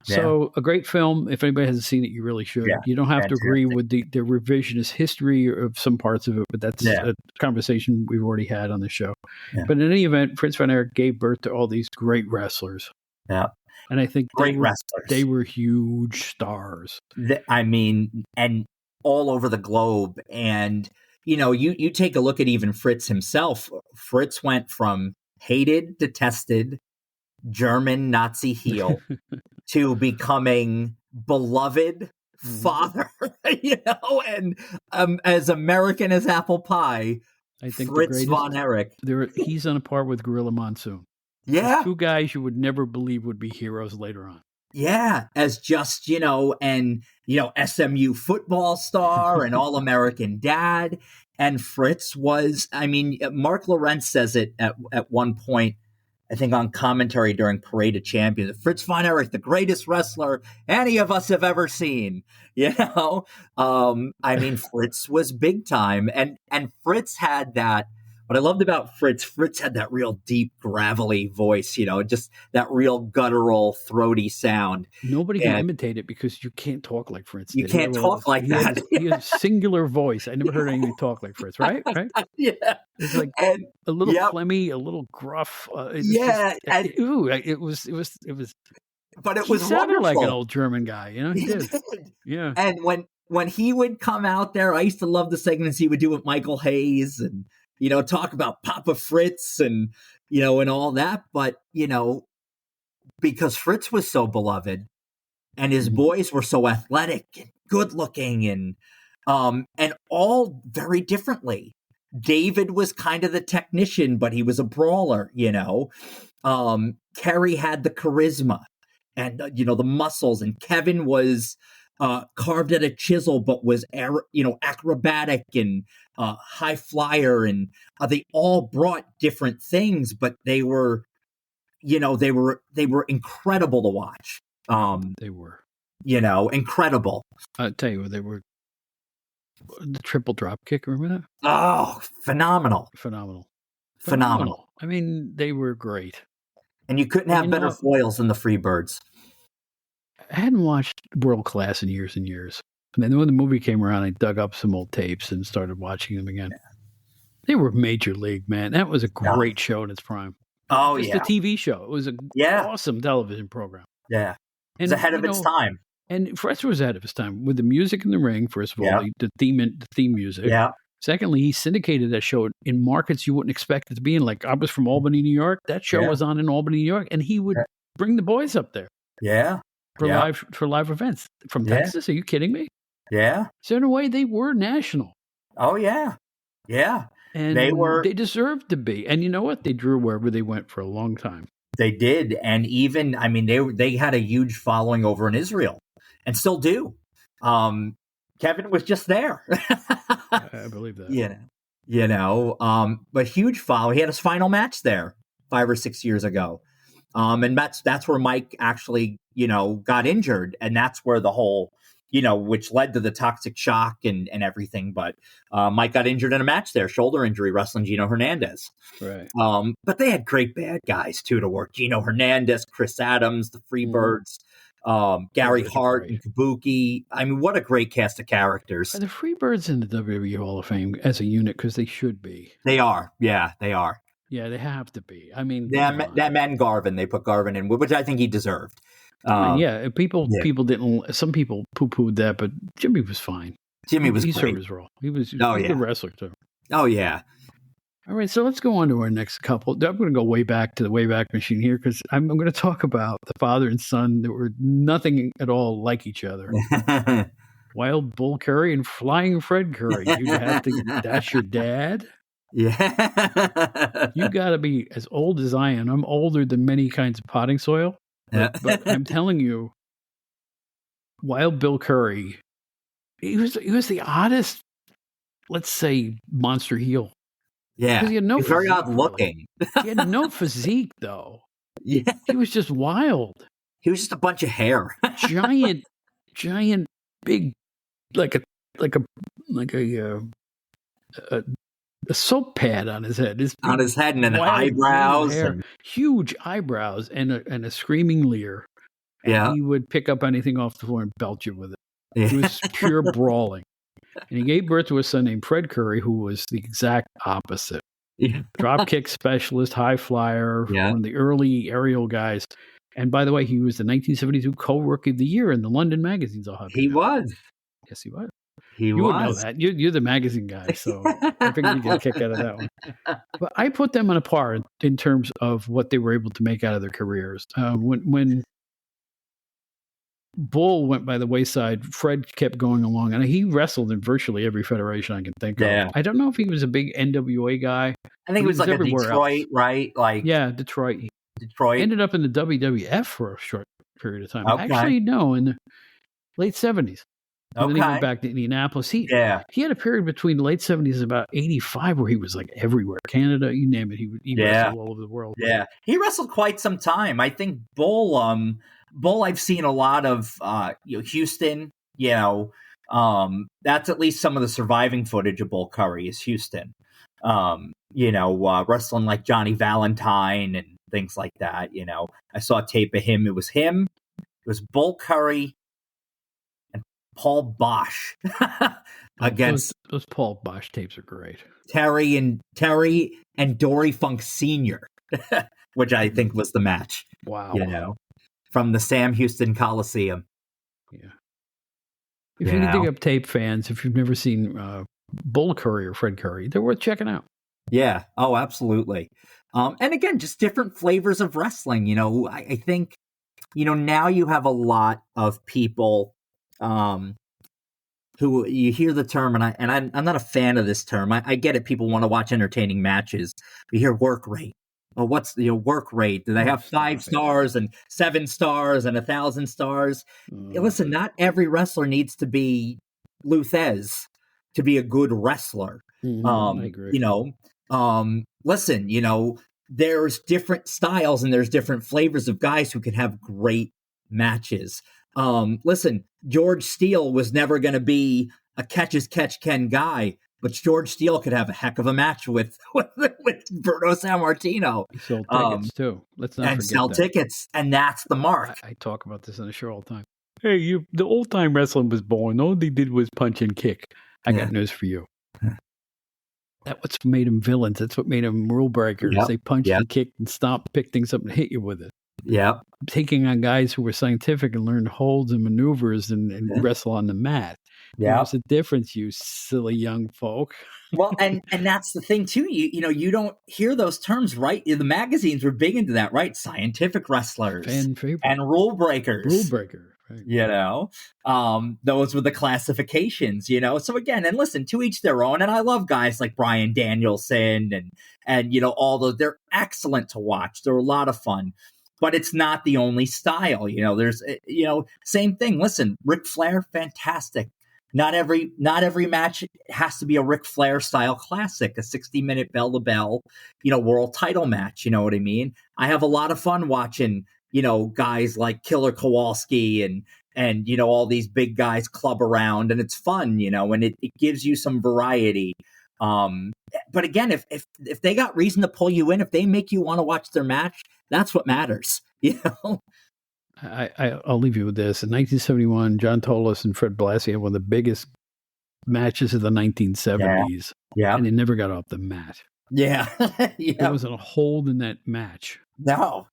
Speaker 3: Yeah.
Speaker 1: So a great film. If anybody hasn't seen it, you really should.
Speaker 3: Yeah.
Speaker 1: You don't have to agree
Speaker 3: Fantastic.
Speaker 1: with the revisionist history of some parts of it, but that's
Speaker 3: Yeah.
Speaker 1: a conversation we've already had on the show.
Speaker 3: Yeah.
Speaker 1: But in any event, Fritz von Erich gave birth to all these great wrestlers,
Speaker 3: Yeah.
Speaker 1: and I think
Speaker 3: Great wrestlers.
Speaker 1: they were huge stars.
Speaker 3: I mean, and all over the globe. And, you take a look at even Fritz himself. Fritz went from hated, detested German Nazi heel to becoming beloved father, and as American as apple pie,
Speaker 1: I think
Speaker 3: Fritz von Erich.
Speaker 1: He's on a par with Gorilla Monsoon.
Speaker 3: Yeah.
Speaker 1: Two guys you would never believe would be heroes later on.
Speaker 3: Yeah, as just, SMU football star and All-American dad. And Fritz was, I mean, Mark Lawrence says it at one point, I think on commentary during Parade of Champions, Fritz von Erich, the greatest wrestler any of us have ever seen. I mean, Fritz was big time. And Fritz had that. What I loved about Fritz had that real deep, gravelly voice, just that real guttural, throaty sound.
Speaker 1: Nobody can imitate it because you can't talk like Fritz.
Speaker 3: You can't talk like that.
Speaker 1: He has singular voice. I never heard anyone talk like Fritz, right?
Speaker 3: Yeah.
Speaker 1: It's like a little phlegmy, a little gruff. It was.
Speaker 3: But it
Speaker 1: He
Speaker 3: was
Speaker 1: sounded
Speaker 3: wonderful.
Speaker 1: like an old German guy, He did. Yeah.
Speaker 3: And when he would come out there, I used to love the segments he would do with Michael Hayes and, talk about Papa Fritz and, and all that. But, because Fritz was so beloved and his boys were so athletic and good looking and all very differently. David was kind of the technician, but he was a brawler, Kerry had the charisma and, the muscles, and Kevin was carved at a chisel, but was, acrobatic and high flyer. And they all brought different things, but they were, they were incredible to watch.
Speaker 1: They were,
Speaker 3: incredible.
Speaker 1: I'll tell you what, they were. The triple drop kick, remember that?
Speaker 3: Oh, phenomenal. I
Speaker 1: mean, they were great.
Speaker 3: And you couldn't have better foils than the Freebirds.
Speaker 1: I hadn't watched World Class in years and years. And then when the movie came around, I dug up some old tapes and started watching them again. Yeah. They were major league, man. That was a great show in its prime.
Speaker 3: Oh,
Speaker 1: Just a TV show. It was an awesome television program.
Speaker 3: Yeah. It was ahead of its time.
Speaker 1: And Fritz was ahead of his time with the music in the ring. First of all, the theme music.
Speaker 3: Yeah.
Speaker 1: Secondly, he syndicated that show in markets you wouldn't expect it to be in. Like I was from Albany, New York. That show was on in Albany, New York, and he would bring the boys up there.
Speaker 3: Yeah.
Speaker 1: For live events from Texas. Are you kidding me?
Speaker 3: Yeah.
Speaker 1: So in a way, they were national.
Speaker 3: Oh yeah, yeah.
Speaker 1: And they deserved to be. And you know what? They drew wherever they went for a long time.
Speaker 3: They did, and even they had a huge following over in Israel. And still do. Kevin was just there.
Speaker 1: I believe that.
Speaker 3: But huge follow. He had his final match there 5 or 6 years ago. And that's where Mike actually, got injured. And that's where the whole, which led to the toxic shock and everything. But Mike got injured in a match there, shoulder injury, wrestling Gino Hernandez.
Speaker 1: Right.
Speaker 3: But they had great bad guys, too, to work. Gino Hernandez, Chris Adams, the Freebirds. Gary Hart and Kabuki. I mean, what a great cast of characters.
Speaker 1: Are the Freebirds in the WWE Hall of Fame as a unit? Because they should be.
Speaker 3: They are. Yeah, they are.
Speaker 1: Yeah, they have to be. I mean,
Speaker 3: that man Garvin, they put Garvin in, which I think he deserved.
Speaker 1: People didn't. Some people poo-pooed that, but Jimmy was fine.
Speaker 3: Jimmy was
Speaker 1: he
Speaker 3: great.
Speaker 1: served his role. He was a good wrestler too.
Speaker 3: Oh yeah.
Speaker 1: All right, so let's go on to our next couple. I'm going to go way back to the Wayback Machine here because I'm going to talk about the father and son that were nothing at all like each other. Wild Bull Curry and Flying Fred Curry. That's your dad?
Speaker 3: Yeah.
Speaker 1: You got to be as old as I am. I'm older than many kinds of potting soil. But I'm telling you, Wild Bill Curry, he was the oddest, let's say, monster heel.
Speaker 3: Yeah,
Speaker 1: he had no
Speaker 3: he's very odd looking.
Speaker 1: He had no physique, though.
Speaker 3: Yeah,
Speaker 1: he was just wild.
Speaker 3: He was just a bunch of hair,
Speaker 1: giant, big, like a soap pad on his head.
Speaker 3: On his head, and then eyebrows,
Speaker 1: huge eyebrows, and a screaming leer. and
Speaker 3: Yeah.
Speaker 1: he would pick up anything off the floor and belt you with it. It
Speaker 3: Yeah.
Speaker 1: was pure brawling. And he gave birth to a son named Fred Curry, who was the exact opposite.
Speaker 3: Yeah.
Speaker 1: Drop kick specialist, high flyer,
Speaker 3: Yeah.
Speaker 1: one of the early aerial guys. And by the way, he was the 1972 co-rookie of the year in the London magazines. I'll have
Speaker 3: He
Speaker 1: you know.
Speaker 3: was.
Speaker 1: Yes, he was.
Speaker 3: He
Speaker 1: You would know
Speaker 3: was.
Speaker 1: that. You're the magazine guy, so I figured you'd get a kick out of that one. But I put them on a par in terms of what they were able to make out of their careers. When Bull went by the wayside, Fred kept going along, and he wrestled in virtually every federation I can think
Speaker 3: Yeah.
Speaker 1: of. I don't know if he was a big NWA guy.
Speaker 3: I think it was like a
Speaker 1: everywhere
Speaker 3: Detroit,
Speaker 1: else.
Speaker 3: right? Like
Speaker 1: Yeah, Detroit.
Speaker 3: Detroit.
Speaker 1: Ended up in the WWF for a short period of time.
Speaker 3: Okay.
Speaker 1: Actually, no, in the late 70s. And then he went back to Indianapolis. He had a period between the late 70s and about 85 where he was like everywhere. Canada, you name it. He wrestled all over the world.
Speaker 3: Yeah. He wrestled quite some time. I think Bull I've seen a lot of Houston, that's at least some of the surviving footage of Bull Curry is Houston. Wrestling like Johnny Valentine and things like that. I saw a tape of him. It was Bull Curry and Paul Bosch against
Speaker 1: those Paul Bosch tapes are great.
Speaker 3: Terry and Dory Funk Sr., which I think was the match.
Speaker 1: Wow.
Speaker 3: From the Sam Houston Coliseum.
Speaker 1: Yeah. If you can dig up tape, fans, if you've never seen Bull Curry or Fred Curry, they're worth checking out.
Speaker 3: Yeah. Oh, absolutely. And again, just different flavors of wrestling. I think, now you have a lot of people who you hear the term, and I'm not a fan of this term. I get it. People want to watch entertaining matches. You hear work rate. Well, what's the work rate? Do they have 5 stars and 7 stars and 1,000 stars? Listen, not every wrestler needs to be Luthez to be a good wrestler.
Speaker 1: I agree.
Speaker 3: Listen, there's different styles and there's different flavors of guys who can have great matches. Listen, George Steele was never going to be a catch Ken guy, but George Steele could have a heck of a match with Bruno Sammartino.
Speaker 1: He sold tickets too. Let's not forget
Speaker 3: sell
Speaker 1: that.
Speaker 3: tickets, and that's the mark.
Speaker 1: I talk about this on the show all the time. Hey, the old time wrestling was boring. All they did was punch and kick. I got news for you. That's what made them villains. That's what made them rule breakers. They punched and kicked and stomped, picked things up and hit you with it.
Speaker 3: Yeah.
Speaker 1: Taking on guys who were scientific and learned holds and maneuvers and wrestle on the mat.
Speaker 3: Yeah.
Speaker 1: There's a difference, you silly young folk.
Speaker 3: Well, and that's the thing too. You don't hear those terms, right? The magazines were big into that, right? Scientific wrestlers
Speaker 1: Fan favorite.
Speaker 3: And rule breakers.
Speaker 1: Rule breaker. Right.
Speaker 3: Those were the classifications, So again, and listen, to each their own. And I love guys like Bryan Danielson and all those. They're excellent to watch. They're a lot of fun. But it's not the only style. There's same thing. Listen, Ric Flair, fantastic. Not every match has to be a Ric Flair style classic, a 60-minute bell to bell, world title match. You know what I mean? I have a lot of fun watching, guys like Killer Kowalski and all these big guys club around, and it's fun, and it gives you some variety. But again, if they got reason to pull you in, if they make you want to watch their match, that's what matters.
Speaker 1: I'll leave you with this. In 1971, John Tolos and Fred Blassie had one of the biggest matches of the 1970s.
Speaker 3: Yeah.
Speaker 1: And they never got off the mat.
Speaker 3: Yeah.
Speaker 1: There wasn't a hold in that match.
Speaker 3: No.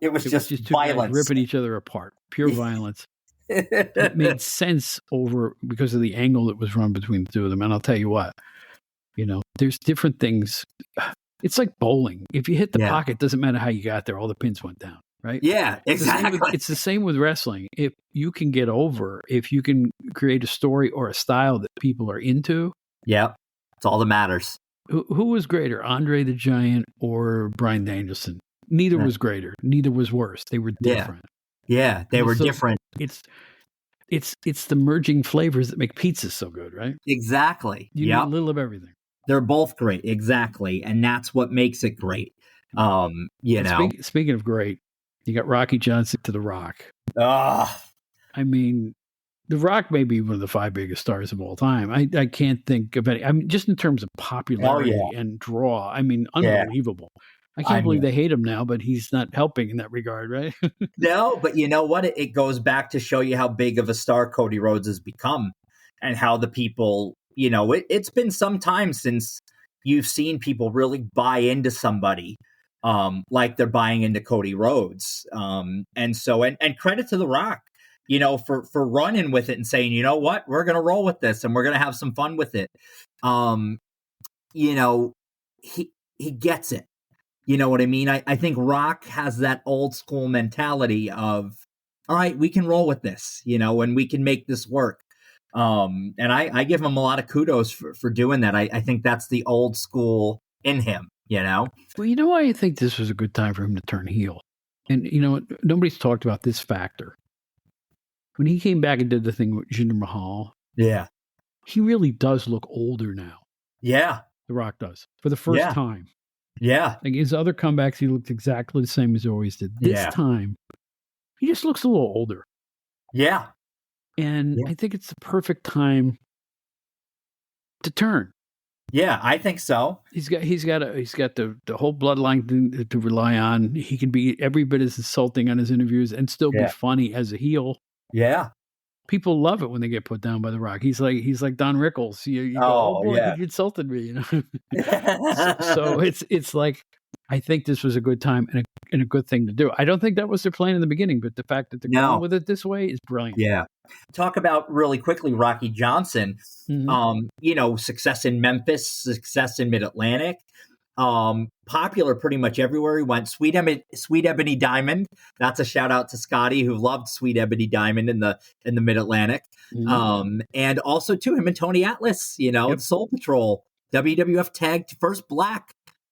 Speaker 3: It was just
Speaker 1: two
Speaker 3: violence.
Speaker 1: guys ripping each other apart. Pure violence. It made sense because of the angle that was run between the two of them. And I'll tell you what, there's different things. It's like bowling. If you hit the pocket, it doesn't matter how you got there. All the pins went down. Right?
Speaker 3: Yeah, exactly.
Speaker 1: It's the same with wrestling. If you can get over, if you can create a story or a style that people are into.
Speaker 3: Yeah, it's all that matters.
Speaker 1: Who was greater, Andre the Giant or Bryan Danielson? Neither was greater. Neither was worse. They were different.
Speaker 3: Yeah, they were different.
Speaker 1: It's the merging flavors that make pizza so good, right?
Speaker 3: Exactly.
Speaker 1: You need a little of everything.
Speaker 3: They're both great. Exactly. And that's what makes it great. Speaking
Speaker 1: of great, you got Rocky Johnson to The Rock. I mean, The Rock may be one of the 5 biggest stars of all time. I can't think of any. I mean, just in terms of popularity and draw, I mean, unbelievable. I
Speaker 3: I
Speaker 1: can't believe
Speaker 3: mean,
Speaker 1: they hate him now, but he's not helping in that regard, right?
Speaker 3: no, but you know what? It goes back to show you how big of a star Cody Rhodes has become and how the people, it's been some time since you've seen people really buy into somebody like they're buying into Cody Rhodes. And credit to The Rock, for running with it and saying, you know what, we're going to roll with this and we're going to have some fun with it. Um, you know, he gets it. You know what I mean? I think Rock has that old school mentality of, all right, we can roll with this, and we can make this work. And I give him a lot of kudos for doing that. I think that's the old school in him,
Speaker 1: Well, you know why I think this was a good time for him to turn heel? And, nobody's talked about this factor. When he came back and did the thing with Jinder Mahal,
Speaker 3: Yeah.
Speaker 1: he really does look older now.
Speaker 3: Yeah.
Speaker 1: The Rock does. For the first time.
Speaker 3: Yeah.
Speaker 1: Like his other comebacks, he looked exactly the same as he always did. This time, he just looks a little older.
Speaker 3: Yeah.
Speaker 1: And I think it's the perfect time to turn.
Speaker 3: Yeah, I think so.
Speaker 1: He's got the whole bloodline to rely on. He can be every bit as insulting on his interviews and still be funny as a heel.
Speaker 3: Yeah.
Speaker 1: People love it when they get put down by The Rock. He's like Don Rickles. You go, oh boy, he insulted me. So it's like, I think this was a good time and a good thing to do. I don't think that was their plan in the beginning, but the fact that they're going with it this way is brilliant.
Speaker 3: Yeah. Talk about really quickly Rocky Johnson. Success in Memphis, success in Mid-Atlantic. Popular pretty much everywhere he went. Sweet Ebony Diamond. That's a shout out to Scotty, who loved Sweet Ebony Diamond in the Mid-Atlantic. And also to him and Tony Atlas, Soul Patrol, WWF first black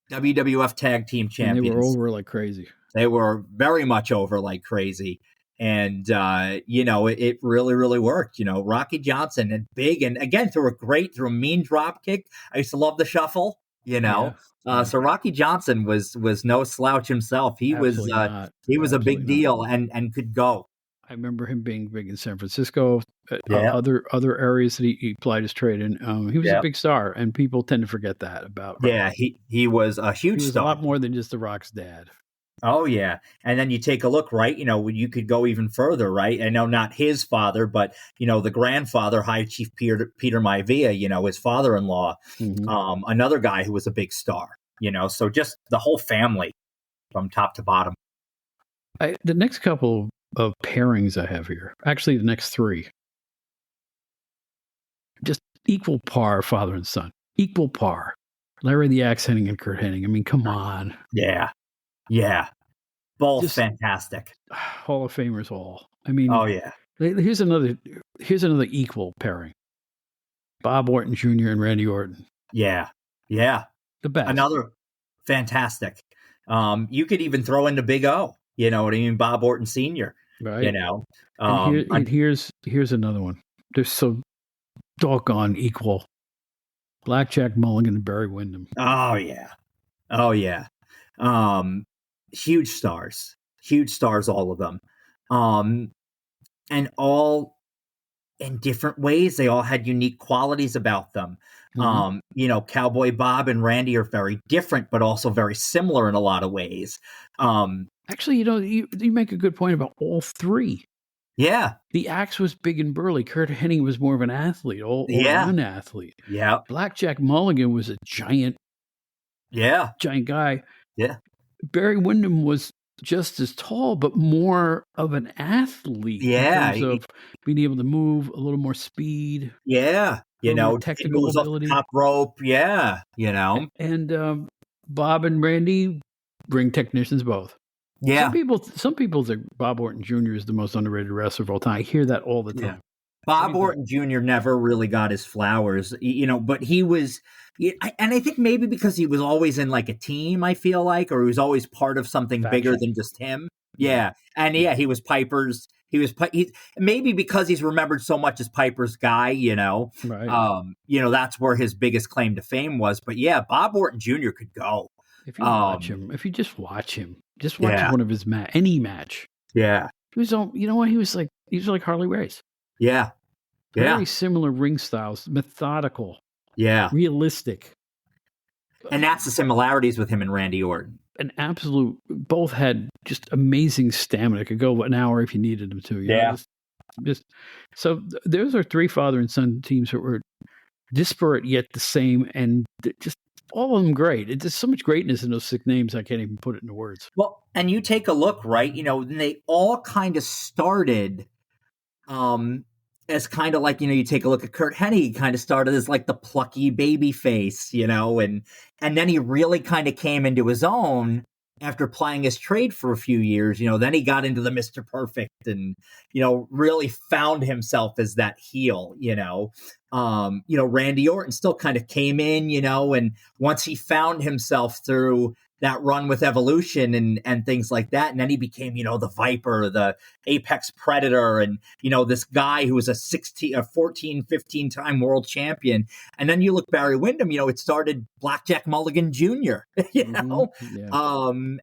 Speaker 3: WWF tag team champions.
Speaker 1: And they were over like crazy.
Speaker 3: They were very much over like crazy. And, it really, really worked. Rocky Johnson and big, and again, threw a mean drop kick. I used to love the shuffle, So Rocky Johnson was no slouch himself. He was a big deal and could go.
Speaker 1: I remember him being big in San Francisco, other areas that he applied his trade in. He was a big star, and people tend to forget that about Rocky.
Speaker 3: Yeah, he was a huge star.
Speaker 1: A lot more than just The Rock's dad.
Speaker 3: Oh, yeah. And then you take a look, right? You could go even further, right? I know not his father, but, the grandfather, High Chief Peter Maivia, his father-in-law, another guy who was a big star, so just the whole family from top to bottom.
Speaker 1: The next couple of pairings I have here, actually the next three, just equal par, father and son, equal par. Larry the Axe Hennig and Kurt Hennig. I mean, come on.
Speaker 3: Yeah. Yeah. Both just fantastic.
Speaker 1: Hall of Famers all. I mean,
Speaker 3: oh yeah.
Speaker 1: Here's another equal pairing. Bob Orton Jr. and Randy Orton.
Speaker 3: Yeah. Yeah.
Speaker 1: The best.
Speaker 3: Another fantastic. You could even throw in the Big O. You know what I mean? Bob Orton Sr.
Speaker 1: Right. And here's another one. They're so doggone equal. Blackjack Mulligan and Barry Windham.
Speaker 3: Oh yeah. Oh yeah. Huge stars, all of them. And all in different ways. They all had unique qualities about them. Cowboy Bob and Randy are very different, but also very similar in a lot of ways.
Speaker 1: Actually, you make a good point about all three.
Speaker 3: Yeah.
Speaker 1: The Axe was big and burly. Kurt Hennig was more of an athlete, all-around athlete.
Speaker 3: Yeah.
Speaker 1: Blackjack Mulligan was a giant guy.
Speaker 3: Yeah.
Speaker 1: Barry Windham was just as tall, but more of an athlete.
Speaker 3: Yeah.
Speaker 1: In terms of being able to move, a little more speed.
Speaker 3: Yeah.
Speaker 1: Technical ability.
Speaker 3: Off the top rope. Yeah.
Speaker 1: And Bob and Randy ring technicians both.
Speaker 3: Yeah.
Speaker 1: Some people think Bob Orton Jr. is the most underrated wrestler of all time. I hear that all the time.
Speaker 3: Yeah. Bob Orton Jr. never really got his flowers, but he was, and I think maybe because he was always in like a team, I feel like, or he was always part of something bigger than just him. Yeah. And he was Piper's, maybe because he's remembered so much as Piper's guy,
Speaker 1: Right.
Speaker 3: That's where his biggest claim to fame was. But yeah, Bob Orton Jr. could go.
Speaker 1: If you just watch him, one of his any match.
Speaker 3: Yeah.
Speaker 1: He was he was like Harley Race.
Speaker 3: Yeah.
Speaker 1: Very similar ring styles, methodical.
Speaker 3: Yeah.
Speaker 1: Realistic.
Speaker 3: And that's the similarities with him and Randy Orton.
Speaker 1: an absolute. Both had just amazing stamina. Could go an hour if you needed them to. You know, just so those are three father and son teams that were disparate yet the same, and just all of them great. There's so much greatness in those 6 names. I can't even put it into words.
Speaker 3: Well, and you take a look, right? You know, they all kind of started as kind of like, you know, you take a look at Kurt Hennig, he kind of started as like the plucky baby face, you know, and then he really kind of came into his own after playing his trade for a few years. You know, then he got into the Mr. Perfect and, you know, really found himself as that heel, you know. Randy Orton still kind of came in, you know, and once he found himself through that run with Evolution and things like that, and then he became, you know, the Viper, the Apex Predator, and, you know, this guy who was a 14, 15 time world champion. And then you look Barry Windham, you know, it started Blackjack Mulligan Jr., you know,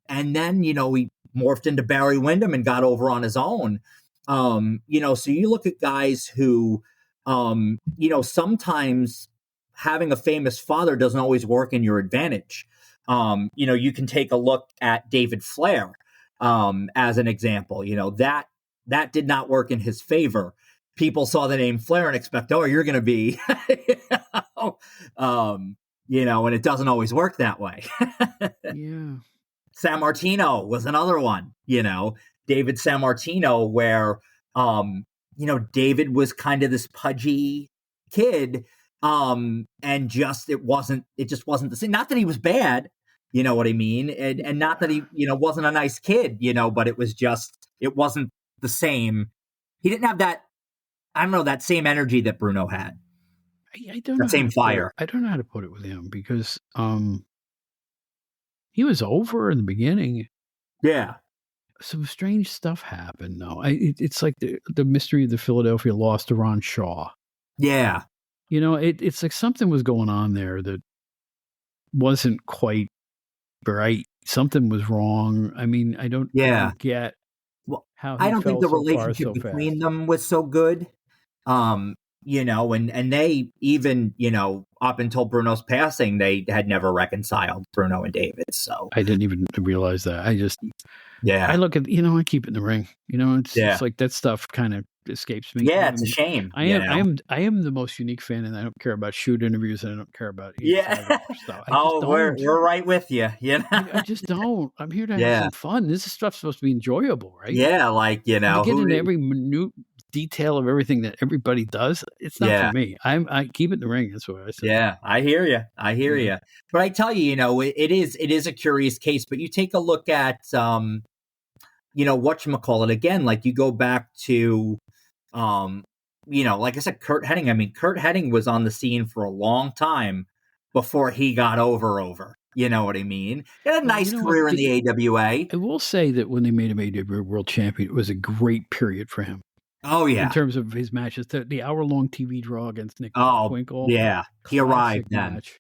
Speaker 3: and then, you know, he morphed into Barry Windham and got over on his own. You know, so you look at guys who, you know, sometimes having a famous father doesn't always work in your advantage. You know, you can take a look at David Flair as an example. You know, that did not work in his favor. People saw the name Flair and expect, oh, you're going to be, you know, and it doesn't always work that way.
Speaker 1: Yeah.
Speaker 3: San Martino was another one, you know, David San Martino, where, you know, David was kind of this pudgy kid. And it just wasn't the same. Not that he was bad, you know what I mean? And not that he, you know, wasn't a nice kid, you know, but it wasn't the same. He didn't have that, I don't know, that same energy that Bruno had.
Speaker 1: I don't know.
Speaker 3: Same fire.
Speaker 1: I don't know how to put it with him because he was over in the beginning.
Speaker 3: Yeah.
Speaker 1: Some strange stuff happened though. It's like the mystery of the Philadelphia loss to Ron Shaw.
Speaker 3: Yeah.
Speaker 1: You know, it's like something was going on there that wasn't quite right. Something was wrong. I mean, I don't get how he
Speaker 3: I don't think the
Speaker 1: so
Speaker 3: relationship between
Speaker 1: fast.
Speaker 3: them was so good. You know, and they even, you know, up until Bruno's passing, they had never reconciled, Bruno and David. So
Speaker 1: I didn't even realize that. I look at, you know, I keep it in the ring. You know, it's like that stuff kind of escapes me.
Speaker 3: Yeah, it's a shame.
Speaker 1: I am the most unique fan, and I don't care about shoot interviews, and I don't care about stuff.
Speaker 3: We're right with you. You know,
Speaker 1: I just don't. I'm here to have some fun. This stuff's supposed to be enjoyable, right?
Speaker 3: Yeah, like, you know,
Speaker 1: to get into every minute detail of everything that everybody does, it's not for me. I keep it in the ring. That's what I say.
Speaker 3: Yeah, I hear you. You. But I tell you, you know, it is a curious case. But you take a look at, you know, whatchamacallit again. Like you go back to, you know, like I said, Kurt Hennig. I mean, Kurt Hennig was on the scene for a long time before he got over. You know what I mean? He had a nice career in the AWA.
Speaker 1: I will say that when they made him AWA World Champion, it was a great period for him.
Speaker 3: Oh yeah,
Speaker 1: in terms of his matches, the hour-long TV draw against Nick Winkle.
Speaker 3: Yeah, he arrived then.
Speaker 1: Match.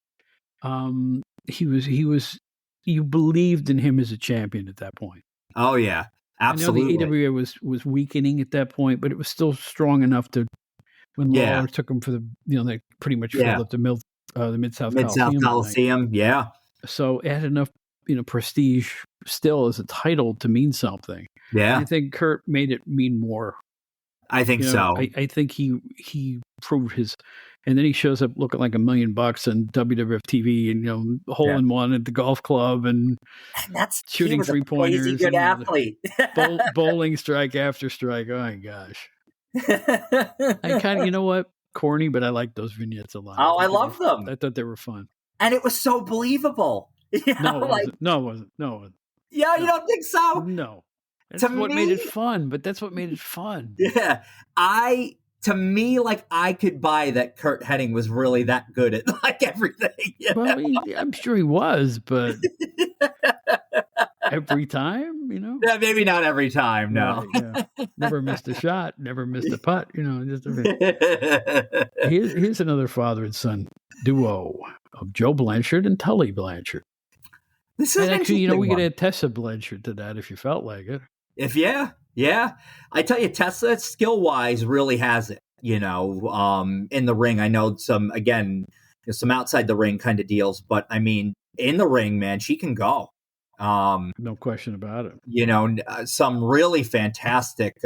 Speaker 1: He was. You believed in him as a champion at that point.
Speaker 3: Oh yeah, absolutely.
Speaker 1: I know the AWA was weakening at that point, but it was still strong enough to. When Lawler took him for the, you know, they pretty much filled up the Mid-South
Speaker 3: Coliseum. Yeah.
Speaker 1: So it had enough, you know, prestige still as a title to mean something.
Speaker 3: Yeah.
Speaker 1: And I think Kurt made it mean more.
Speaker 3: I think so.
Speaker 1: I think he proved his, and then he shows up looking like $1 million on WWF TV, and, you know, hole in one at the golf club, and
Speaker 3: that's
Speaker 1: shooting 3-pointers.
Speaker 3: Crazy good athlete.
Speaker 1: Bowling strike after strike. Oh my gosh! I kind of, you know what, corny, but I like those vignettes a lot.
Speaker 3: Oh, I love them.
Speaker 1: I thought they were fun,
Speaker 3: and it was so believable. You know,
Speaker 1: no, it wasn't.
Speaker 3: Yeah, you don't think so?
Speaker 1: No. That's what made it fun, but that's what made it fun.
Speaker 3: Yeah. To me, like, I could buy that Kurt Hennig was really that good at, like, everything.
Speaker 1: Well, I'm sure he was, but every time, you know?
Speaker 3: Yeah, maybe not every time, no.
Speaker 1: Right, yeah. Never missed a shot, never missed a putt, you know. Just here's another father and son duo of Joe Blanchard and Tully Blanchard.
Speaker 3: This is
Speaker 1: actually, you know, we could add Tessa Blanchard to that if you felt like it.
Speaker 3: Yeah. I tell you, Tessa, skill-wise, really has it, you know, in the ring. I know some outside the ring kind of deals, but I mean, in the ring, man, she can go.
Speaker 1: No question about it.
Speaker 3: Some really fantastic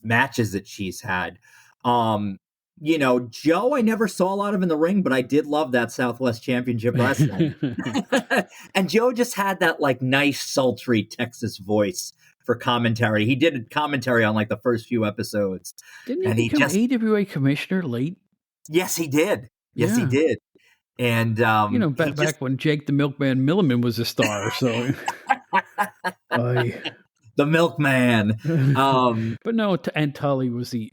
Speaker 3: matches that she's had. Joe, I never saw a lot of in the ring, but I did love that Southwest Championship Wrestling. And Joe just had that like nice, sultry Texas voice for commentary. He did commentary on like the first few episodes.
Speaker 1: Didn't he
Speaker 3: And
Speaker 1: become AWA commissioner late?
Speaker 3: Yes, he did. Yes, he
Speaker 1: Yeah.
Speaker 3: did. And
Speaker 1: back when Jake the Milkman Milliman was a star. So,
Speaker 3: the Milkman.
Speaker 1: But no, and Tully was the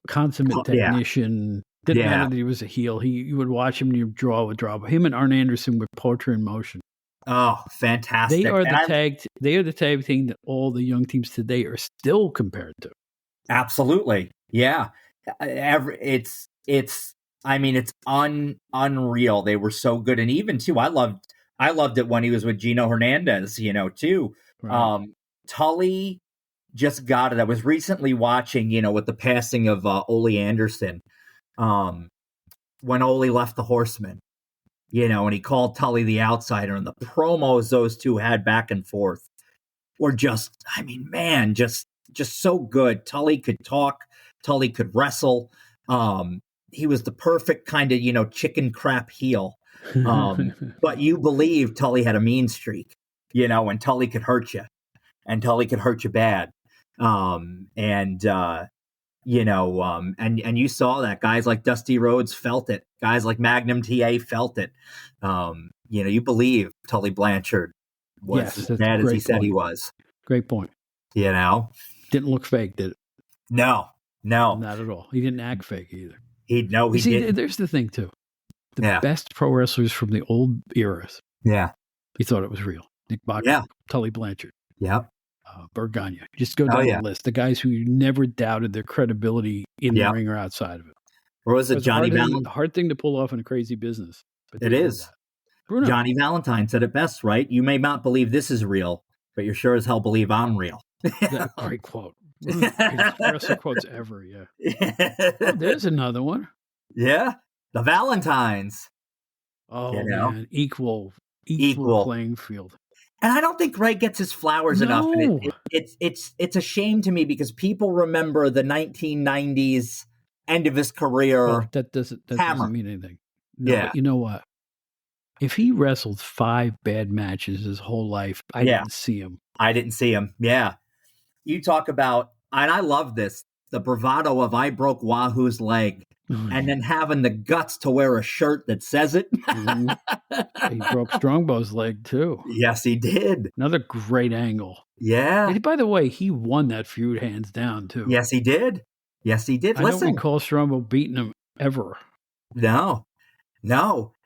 Speaker 1: consummate technician. Didn't matter that he was a heel. You would watch him and your jaw would drop. Him and Arn Anderson with Porter in Motion.
Speaker 3: Oh, fantastic!
Speaker 1: They are the tag team that all the young teams today are still compared to.
Speaker 3: Absolutely, yeah. It's unreal. They were so good, and even too, I loved it when he was with Gino Hernandez. Too. Right. Tully just got it. I was recently watching, with the passing of Ole Anderson, when Ole left the Horsemen. And he called Tully the outsider, and the promos those two had back and forth were just so good. Tully could talk. Tully could wrestle. He was the perfect kind of, chicken crap heel. But you believe Tully had a mean streak, and Tully could hurt you, and Tully could hurt you bad. And you saw that guys like Dusty Rhodes felt it. Guys like Magnum TA felt it. You believe Tully Blanchard was as bad as he said he was.
Speaker 1: Great point.
Speaker 3: Didn't
Speaker 1: look fake, did it?
Speaker 3: No,
Speaker 1: not at all. He didn't act fake either.
Speaker 3: He didn't.
Speaker 1: There's the thing too. The best pro wrestlers from the old eras.
Speaker 3: Yeah,
Speaker 1: he thought it was real. Nick Bockwinkel, Tully Blanchard.
Speaker 3: Yep.
Speaker 1: Bergagna. Just go down the list. The guys who never doubted their credibility in the ring or outside of it.
Speaker 3: Or was it Johnny Valentine?
Speaker 1: Hard thing to pull off in a crazy business.
Speaker 3: But it is.
Speaker 1: Bruno.
Speaker 3: Johnny Valentine said it best, right? You may not believe this is real, but you're sure as hell believe I'm real.
Speaker 1: Great quote. One of the greatest wrestler quotes ever, Oh, there's another one.
Speaker 3: Yeah. The Valentines.
Speaker 1: Oh, man. Equal playing field.
Speaker 3: And I don't think Greg gets his flowers enough. And it's a shame to me because people remember the 1990s end of his career.
Speaker 1: Oh, that doesn't mean anything. No, but you know what? If he wrestled 5 bad matches his whole life, I didn't see him.
Speaker 3: Yeah. You talk about, and I love this, the bravado of I broke Wahoo's leg. And then having the guts to wear a shirt that says it.
Speaker 1: He broke Strongbow's leg too.
Speaker 3: Yes, he did.
Speaker 1: Another great angle.
Speaker 3: Yeah.
Speaker 1: And by the way, he won that feud hands down too.
Speaker 3: Yes, he did. I don't
Speaker 1: recall Strongbow beating him ever.
Speaker 3: No.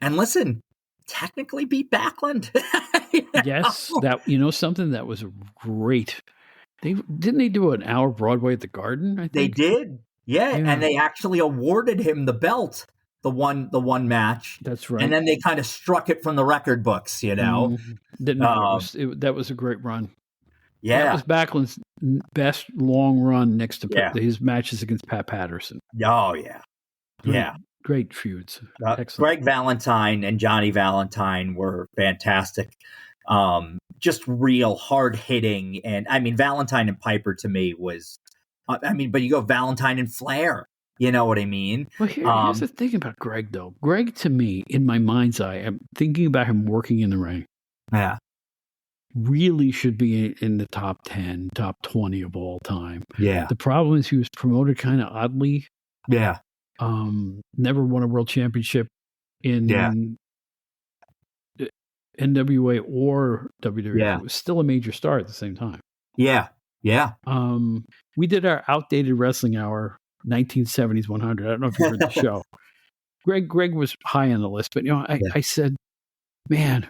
Speaker 3: And listen, technically beat Backlund.
Speaker 1: Yes, that something that was great. Didn't they do an hour Broadway at the Garden? I think
Speaker 3: they did. Yeah, and they actually awarded him the belt, the one match.
Speaker 1: That's right.
Speaker 3: And then they kind of struck it from the record books,
Speaker 1: Didn't matter. That was a great run.
Speaker 3: Yeah.
Speaker 1: That was Backlund's best long run next to his matches against Pat Patterson.
Speaker 3: Oh, yeah.
Speaker 1: Great feuds. Excellent.
Speaker 3: Greg Valentine and Johnny Valentine were fantastic. Just real hard hitting. And I mean, Valentine and Piper to me was, but you go Valentine and Flair. You know what I mean?
Speaker 1: Well, here's the thing about Greg, though. Greg, to me, in my mind's eye, I'm thinking about him working in the ring.
Speaker 3: Yeah.
Speaker 1: Really should be in the top 10, top 20 of all time.
Speaker 3: Yeah.
Speaker 1: The problem is he was promoted kind of oddly.
Speaker 3: Yeah.
Speaker 1: Never won a world championship in NWA or WWE.
Speaker 3: Yeah.
Speaker 1: It was still a major star at the same time.
Speaker 3: Yeah. Yeah.
Speaker 1: We did our outdated wrestling hour, 1970s 100. I don't know if you heard the show. Greg was high on the list, but I said, man,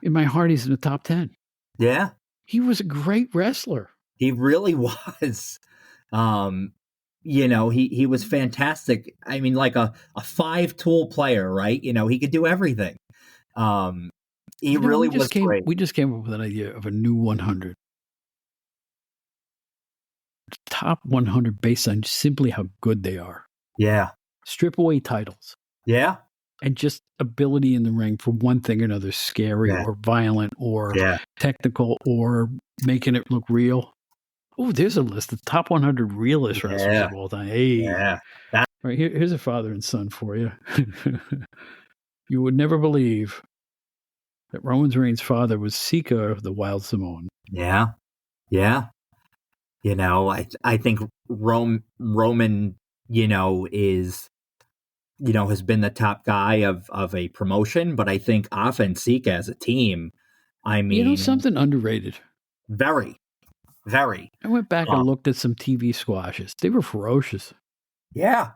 Speaker 1: in my heart, he's in the top 10.
Speaker 3: Yeah.
Speaker 1: He was a great wrestler.
Speaker 3: He really was. He was fantastic. I mean, like a 5-tool player, right? He could do everything. He really was great.
Speaker 1: We just came up with an idea of a new 100. Top 100 based on simply how good they are.
Speaker 3: Yeah.
Speaker 1: Strip away titles.
Speaker 3: Yeah.
Speaker 1: and just ability in the ring for one thing or another, scary or violent or technical or making it look real. Oh, there's a list of top 100 realist wrestlers of all time. Hey, right here's a father and son for you. You would never believe that Roman Reigns' father was Sika of the Wild Samoan.
Speaker 3: Yeah. You know, I think Roman, you know, is, you know, has been the top guy of a promotion, but I think Afa and Sika as a team, I mean,
Speaker 1: you know, something underrated.
Speaker 3: Very.
Speaker 1: I went back and looked at some TV squashes. They were ferocious.
Speaker 3: Yeah.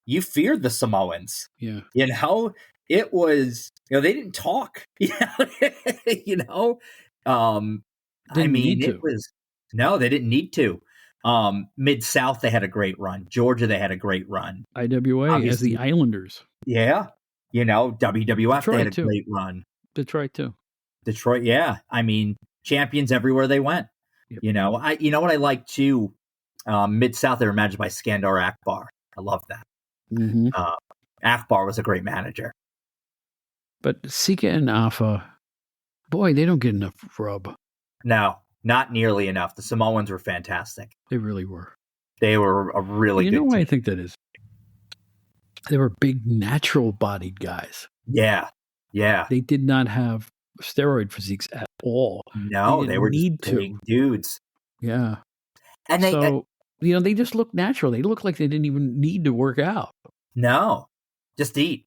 Speaker 3: You feared the Samoans.
Speaker 1: Yeah.
Speaker 3: You know, it was, you know, they didn't talk. You know, I mean, it was, no, they didn't need to. Mid-South, they had a great run. Georgia, they had a great run.
Speaker 1: IWA
Speaker 3: Obviously,
Speaker 1: as the Islanders.
Speaker 3: Yeah. You know, WWF,
Speaker 1: Detroit
Speaker 3: they had a
Speaker 1: too.
Speaker 3: great run.
Speaker 1: Detroit, too.
Speaker 3: Detroit, yeah. I mean, champions everywhere they went.
Speaker 1: Yep.
Speaker 3: You know, you know what I like too? Mid-South, they were managed by Skandar Akbar. I love that.
Speaker 1: Mm-hmm.
Speaker 3: Akbar was a great manager.
Speaker 1: But Sika and Afa, boy, they don't get enough rub.
Speaker 3: No, not nearly enough. The Samoans were fantastic.
Speaker 1: They really were.
Speaker 3: They were a really good
Speaker 1: team. You know why
Speaker 3: team.
Speaker 1: I think that is? They were big, natural-bodied guys.
Speaker 3: Yeah.
Speaker 1: They did not have steroid physiques at all.
Speaker 3: No, they were just big dudes.
Speaker 1: Yeah.
Speaker 3: And they,
Speaker 1: you know, they just looked natural. They looked like they didn't even need to work out.
Speaker 3: No, just eat.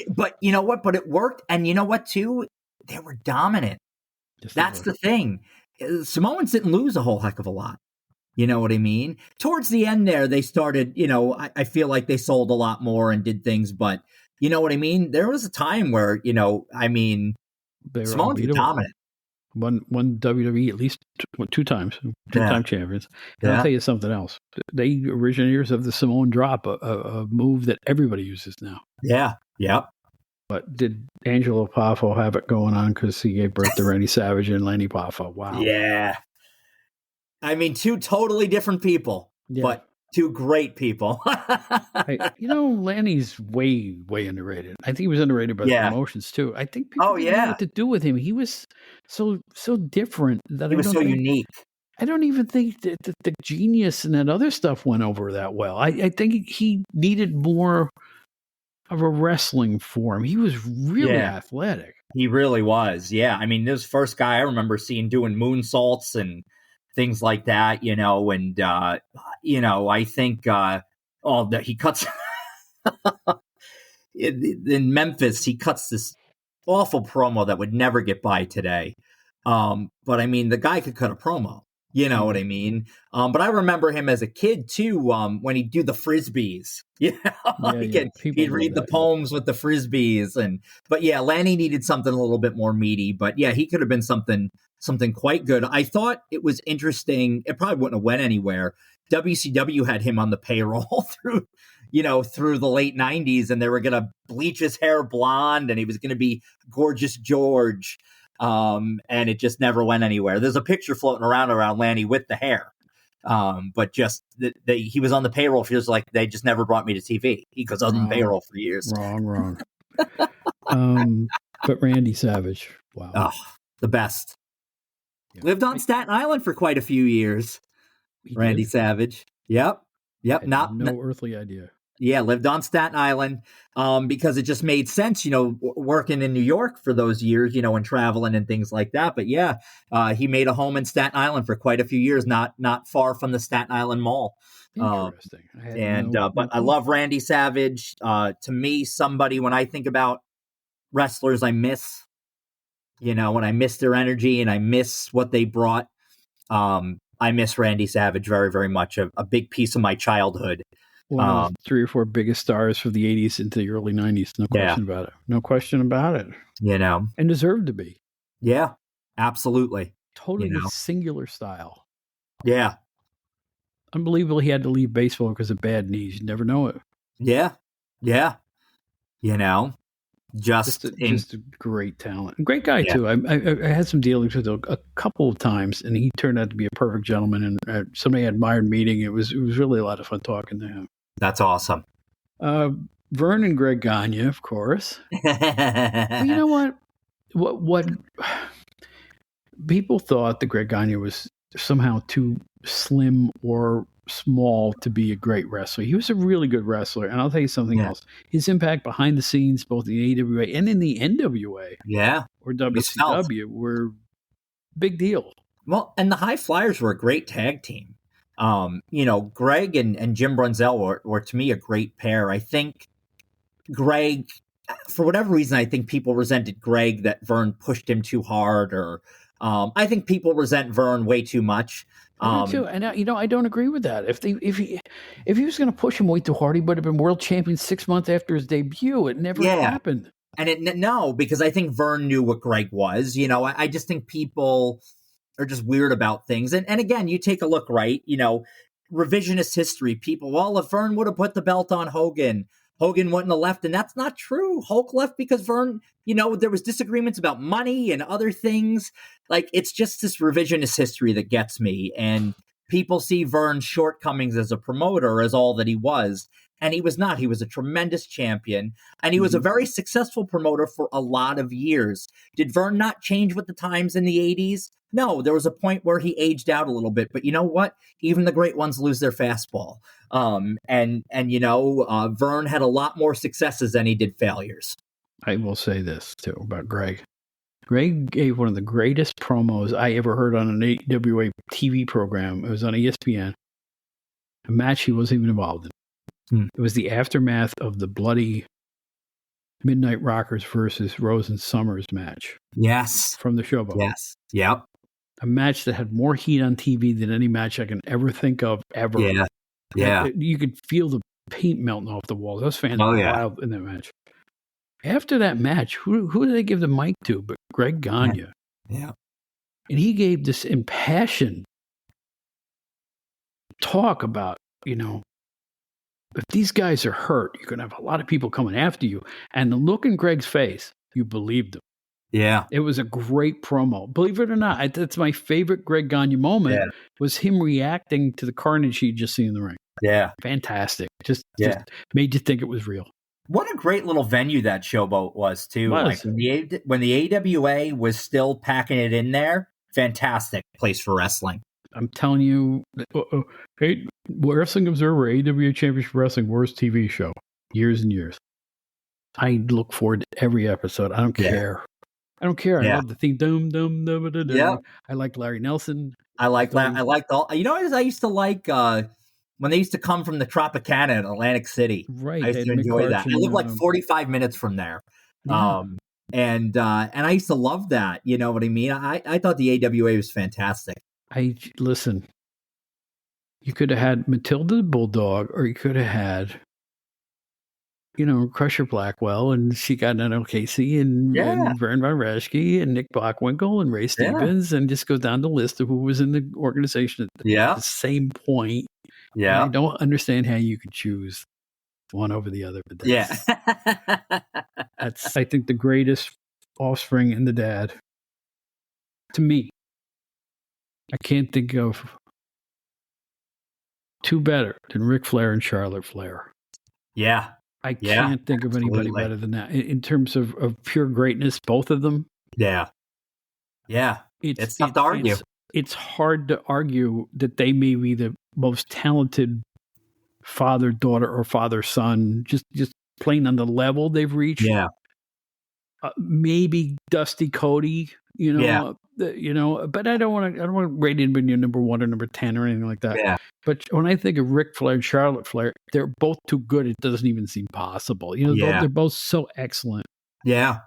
Speaker 3: But you know what? But it worked. And you know what, too? They were dominant. That's the thing. Samoans didn't lose a whole heck of a lot. You know what I mean? Towards the end there, they started, you know, I feel like they sold a lot more and did things, but you know what I mean? There was a time where, you know, I mean, Samoans were dominant.
Speaker 1: Won WWE at least two times, two-time champions. And I'll tell you something else. They originators of the Samoan drop, a move that everybody uses now.
Speaker 3: Yeah. Yep.
Speaker 1: But did Angelo Poffo have it going on because he gave birth to Randy Savage and Lenny Poffo? Wow.
Speaker 3: Yeah. I mean, two totally different people, but two great people.
Speaker 1: You know, Lanny's way underrated. I think he was underrated by the promotions too. I think people didn't know what to do with him. He was so different that
Speaker 3: he was so unique.
Speaker 1: I don't even think that the genius and that other stuff went over that well. I think he needed more of a wrestling form. He was really athletic.
Speaker 3: He really was. Yeah. I mean, this first guy I remember seeing doing moonsaults and things like that, you know, and, you know, I think, he cuts in Memphis, he cuts this awful promo that would never get by today. But I mean, the guy could cut a promo, you know what I mean? But I remember him as a kid too, when he'd do the Frisbees, you know, he'd read the poems with the Frisbees but yeah, Lanny needed something a little bit more meaty, but yeah, he could have been something quite good. I thought it was interesting. It probably wouldn't have went anywhere. WCW had him on the payroll through the late 90s, and they were going to bleach his hair blonde, and he was going to be Gorgeous George. And it just never went anywhere. There's a picture floating around Lanny with the hair. But just he was on the payroll. Feels like they just never brought me to TV because I was on the payroll for years.
Speaker 1: Wrong. But Randy Savage, wow.
Speaker 3: Oh, the best. Yeah. Lived on Staten Island for quite a few years. Randy Savage. Yep.
Speaker 1: No earthly idea.
Speaker 3: Yeah, lived on Staten Island because it just made sense, you know, working in New York for those years, you know, and traveling and things like that. But yeah, he made a home in Staten Island for quite a few years, not far from the Staten Island Mall.
Speaker 1: Interesting.
Speaker 3: But I love Randy Savage. To me, somebody, when I think about wrestlers, I miss, you know, when I miss their energy and I miss what they brought. I miss Randy Savage very, very much. A big piece of my childhood.
Speaker 1: One of the 3 or 4 biggest stars for the 80s into the early 90s. No question about it. No question about it.
Speaker 3: You know.
Speaker 1: And deserved to be.
Speaker 3: Yeah, absolutely.
Speaker 1: Totally singular style.
Speaker 3: Yeah.
Speaker 1: Unbelievable he had to leave baseball because of bad knees. You never know it.
Speaker 3: Yeah. You know. Just
Speaker 1: a great talent. Great guy, too. I had some dealings with him a couple of times, and he turned out to be a perfect gentleman, and somebody I admired meeting. It was really a lot of fun talking to him.
Speaker 3: That's awesome.
Speaker 1: Vern and Greg Gagne, of course. But you know what? What people thought that Greg Gagne was somehow too slim or small to be a great wrestler. He was a really good wrestler, and I'll tell you something
Speaker 3: Yeah.
Speaker 1: else. His impact behind the scenes, both in the AWA and in the NWA
Speaker 3: Yeah.
Speaker 1: or
Speaker 3: was felt.
Speaker 1: WCW, were big deal.
Speaker 3: Well, and the High Flyers were a great tag team. Greg and Jim Brunzell were to me a great pair. I think Greg, for whatever reason, I think people resented Greg that Vern pushed him too hard, or I think people resent Vern way too much.
Speaker 1: I do too, and I don't agree with that. If he was going to push him way too hard, he would have been world champion 6 months after his debut. It never happened.
Speaker 3: And no, because I think Vern knew what Greg was. I just think people are just weird about things. And again, you take a look, right? Revisionist history. People, well, if Vern would have put the belt on Hogan, Hogan wouldn't have left. And that's not true. Hulk left because Vern, there was disagreements about money and other things. Like, it's just this revisionist history that gets me. And people see Vern's shortcomings as a promoter as all that he was. And he was not. He was a tremendous champion. And he was a very successful promoter for a lot of years. Did Vern not change with the times in the 80s? No, there was a point where he aged out a little bit. But you know what? Even the great ones lose their fastball. Vern had a lot more successes than he did failures.
Speaker 1: I will say this, too, about Greg. Greg gave one of the greatest promos I ever heard on an AWA TV program. It was on ESPN. A match he wasn't even involved in. It was the aftermath of the bloody Midnight Rockers versus Rose and Summers match.
Speaker 3: Yes.
Speaker 1: From the Showboat.
Speaker 3: Yes. Yep.
Speaker 1: A match that had more heat on TV than any match I can ever think of ever.
Speaker 3: Yeah. Yeah.
Speaker 1: You could feel the paint melting off the walls. Those fans were wild in that match. After that match, who did they give the mic to but Greg Gagne?
Speaker 3: Yeah.
Speaker 1: And he gave this impassioned talk about, if these guys are hurt, you're going to have a lot of people coming after you. And the look in Greg's face, you believed him.
Speaker 3: Yeah.
Speaker 1: It was a great promo. Believe it or not, that's my favorite Greg Gagne moment was him reacting to the carnage he'd just seen in the ring.
Speaker 3: Yeah.
Speaker 1: Fantastic. Just made you think it was real.
Speaker 3: What a great little venue that Showboat was, too. Like when the AWA was still packing it in there, fantastic place for wrestling.
Speaker 1: I'm telling you, hey, Wrestling Observer, AWA Championship Wrestling, worst TV show. Years and years. I look forward to every episode. I don't care. I don't care. I love the theme. Dum, dum, dum, dum, dum.
Speaker 3: Yeah.
Speaker 1: I like Larry Nelson.
Speaker 3: I liked all. I used to like when they used to come from the Tropicana in Atlantic City.
Speaker 1: Right.
Speaker 3: I used to enjoy that. I lived like 45 minutes from there.
Speaker 1: Yeah.
Speaker 3: And I used to love that. You know what I mean? I thought the AWA was fantastic.
Speaker 1: Listen, you could have had Matilda the Bulldog, or you could have had, Crusher Blackwell, and she got an O'Casey and Vern Von Raschke and Nick Bockwinkel and Ray Stevens, and just go down the list of who was in the organization at the same point.
Speaker 3: Yeah.
Speaker 1: And I don't understand how you could choose one over the other. But that's, I think, the greatest offspring in the dad. To me, I can't think of two better than Ric Flair and Charlotte Flair.
Speaker 3: Yeah.
Speaker 1: I can't think of anybody better than that. In terms of pure greatness, both of them.
Speaker 3: Yeah. Yeah. It's tough to argue.
Speaker 1: It's hard to argue that they may be the most talented father-daughter or father-son, just plain on the level they've reached.
Speaker 3: Yeah.
Speaker 1: Maybe Dusty Cody, but I don't want to rate anybody number 1 or number 10 or anything like that.
Speaker 3: Yeah.
Speaker 1: But when I think of Ric Flair and Charlotte Flair, they're both too good. It doesn't even seem possible. They're both so excellent.
Speaker 3: Yeah.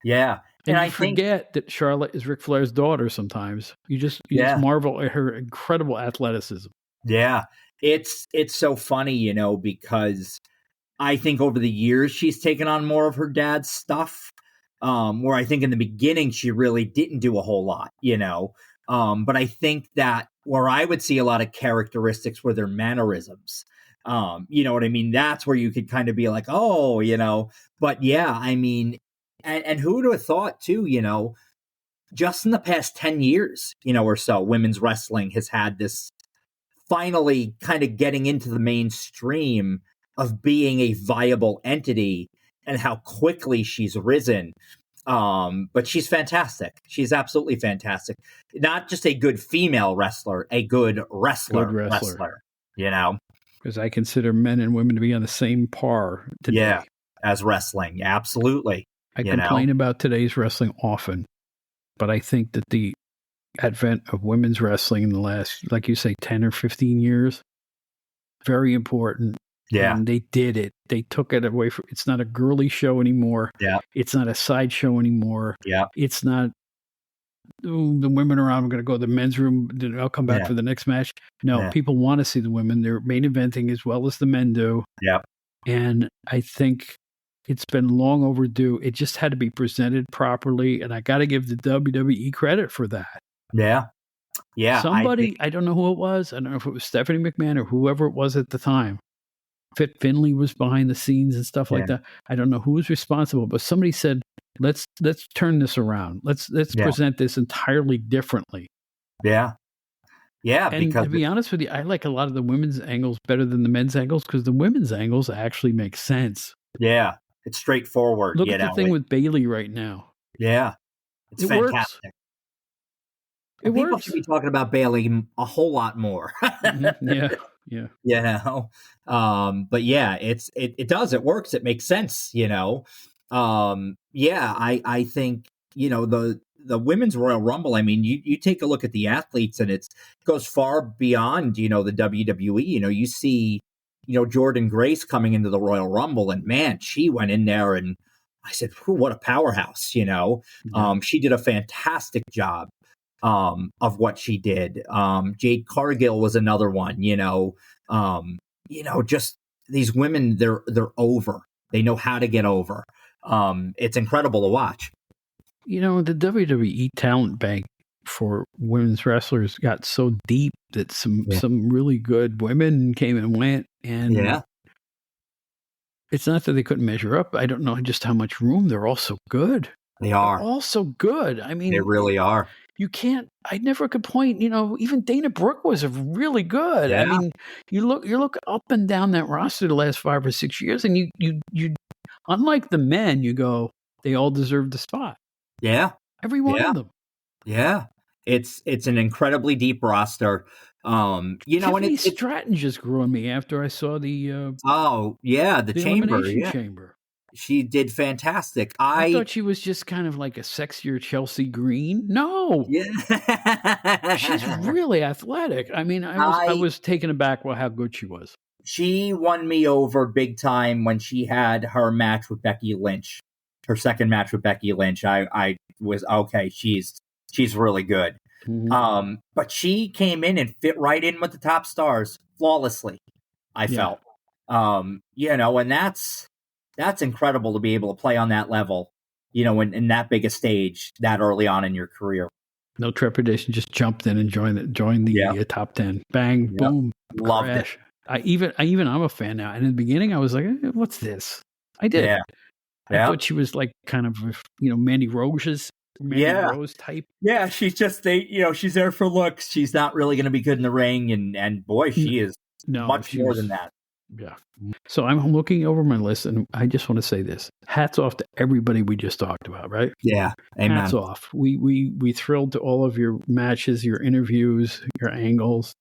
Speaker 3: Yeah.
Speaker 1: And I forget that Charlotte is Ric Flair's daughter sometimes. You just marvel at her incredible athleticism.
Speaker 3: Yeah. It's so funny, because I think over the years she's taken on more of her dad's stuff. Where I think in the beginning she really didn't do a whole lot, but I think that where I would see a lot of characteristics were their mannerisms. You know what I mean? That's where you could kind of be like, but yeah, I mean, and who would have thought too, just in the past 10 years, or so, women's wrestling has had this finally kind of getting into the mainstream being a viable entity and how quickly she's risen. But she's fantastic. She's absolutely fantastic. Not just a good female wrestler, a good wrestler. You know?
Speaker 1: Because I consider men and women to be on the same par today.
Speaker 3: Yeah, as wrestling. Absolutely.
Speaker 1: I complain about today's wrestling often, but I think that the advent of women's wrestling in the last, like you say, 10 or 15 years, very important.
Speaker 3: Yeah.
Speaker 1: And they did it. They took it away from, it's not a girly show anymore.
Speaker 3: Yeah.
Speaker 1: It's not a side show anymore.
Speaker 3: Yeah.
Speaker 1: It's not, oh, the women are on, I'm going to go to the men's room. I'll come back for the next match. No, people want to see the women. They're main eventing as well as the men do.
Speaker 3: Yeah.
Speaker 1: And I think it's been long overdue. It just had to be presented properly. And I got to give the WWE credit for that.
Speaker 3: Yeah. Yeah.
Speaker 1: Somebody, I don't know who it was. I don't know if it was Stephanie McMahon or whoever it was at the time. Fit Finley was behind the scenes and stuff like that. I don't know who was responsible, but somebody said, let's turn this around. Let's present this entirely differently.
Speaker 3: Yeah. Yeah.
Speaker 1: And
Speaker 3: because
Speaker 1: to be honest with you, I like a lot of the women's angles better than the men's angles because the women's angles actually make sense.
Speaker 3: Yeah. It's straightforward.
Speaker 1: Look at the thing with Bayley right now.
Speaker 3: Yeah. It's fantastic.
Speaker 1: Works.
Speaker 3: People should be talking about Bayley a whole lot more.
Speaker 1: Yeah.
Speaker 3: You know, but yeah, it does, it works. It makes sense, you know. I think, you know, the women's Royal Rumble, I mean, you take a look at the athletes and it goes far beyond, you know, the WWE. You know, you see, you know, Jordan Grace coming into the Royal Rumble and man, she went in there and I said, what a powerhouse, you know. She did a fantastic job of what she did. Jade Cargill was another one, you know, just these women, they're over. They know how to get over. It's incredible to watch.
Speaker 1: You know, the WWE talent bank for women's wrestlers got so deep that some really good women came and went. And it's not that they couldn't measure up. I don't know just how much room. They're all so good.
Speaker 3: They are.
Speaker 1: They're all so good. I mean,
Speaker 3: they really are.
Speaker 1: You can't, I never could point, you know, even Dana Brooke was really good.
Speaker 3: Yeah.
Speaker 1: I mean, you look up and down that roster the last 5 or 6 years and you unlike the men, you go, they all deserve the spot.
Speaker 3: Yeah.
Speaker 1: Every one of them.
Speaker 3: Yeah. It's an incredibly deep roster. You know,
Speaker 1: Tiffany Stratton just grew on me after I saw the
Speaker 3: the chamber.
Speaker 1: Chamber.
Speaker 3: She did fantastic.
Speaker 1: I thought she was just kind of like a sexier Chelsea Green. No.
Speaker 3: Yeah.
Speaker 1: She's really athletic. I mean, I was taken aback by how good she was.
Speaker 3: She won me over big time when she had her match with Becky Lynch. Her second match with Becky Lynch. I was okay, she's really good.
Speaker 1: Mm-hmm.
Speaker 3: But she came in and fit right in with the top stars flawlessly, I felt. You know, and that's incredible to be able to play on that level, you know, in that big a stage that early on in your career.
Speaker 1: No trepidation, just jumped in and joined the top 10. Bang, boom,
Speaker 3: loved
Speaker 1: crash.
Speaker 3: it.
Speaker 1: I'm a fan now. And in the beginning, I was like, what's this? I did.
Speaker 3: Yeah.
Speaker 1: I thought she was like kind of, you know, Mandy Rose type.
Speaker 3: Yeah, she's just she's there for looks. She's not really going to be good in the ring, and boy, she is much more than that.
Speaker 1: Yeah. So I'm looking over my list, and I just want to say this: hats off to everybody we just talked about, right?
Speaker 3: Yeah, amen.
Speaker 1: Hats off. We thrilled to all of your matches, your interviews, your angles.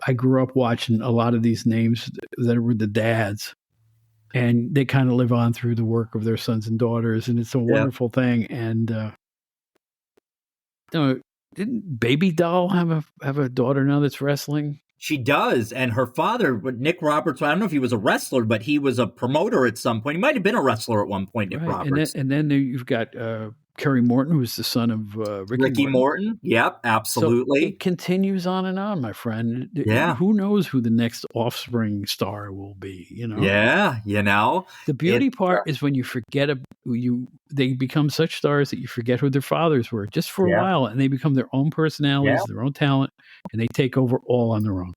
Speaker 1: I grew up watching a lot of these names that were the dads, and they kind of live on through the work of their sons and daughters, and it's a wonderful thing. And didn't Baby Doll have a daughter now that's wrestling?
Speaker 3: She does, and her father, Nick Roberts, I don't know if he was a wrestler, but he was a promoter at some point. He might have been a wrestler at one point, Nick Roberts.
Speaker 1: And then you've got Kerry Morton, who's the son of
Speaker 3: Ricky Morton. Yep, absolutely.
Speaker 1: So it continues on and on, my friend.
Speaker 3: Yeah.
Speaker 1: Who knows who the next offspring star will be, you know?
Speaker 3: Yeah, you know.
Speaker 1: The beauty part is when you forget they become such stars that you forget who their fathers were just for a while, and they become their own personalities, their own talent, and they take over all on their own.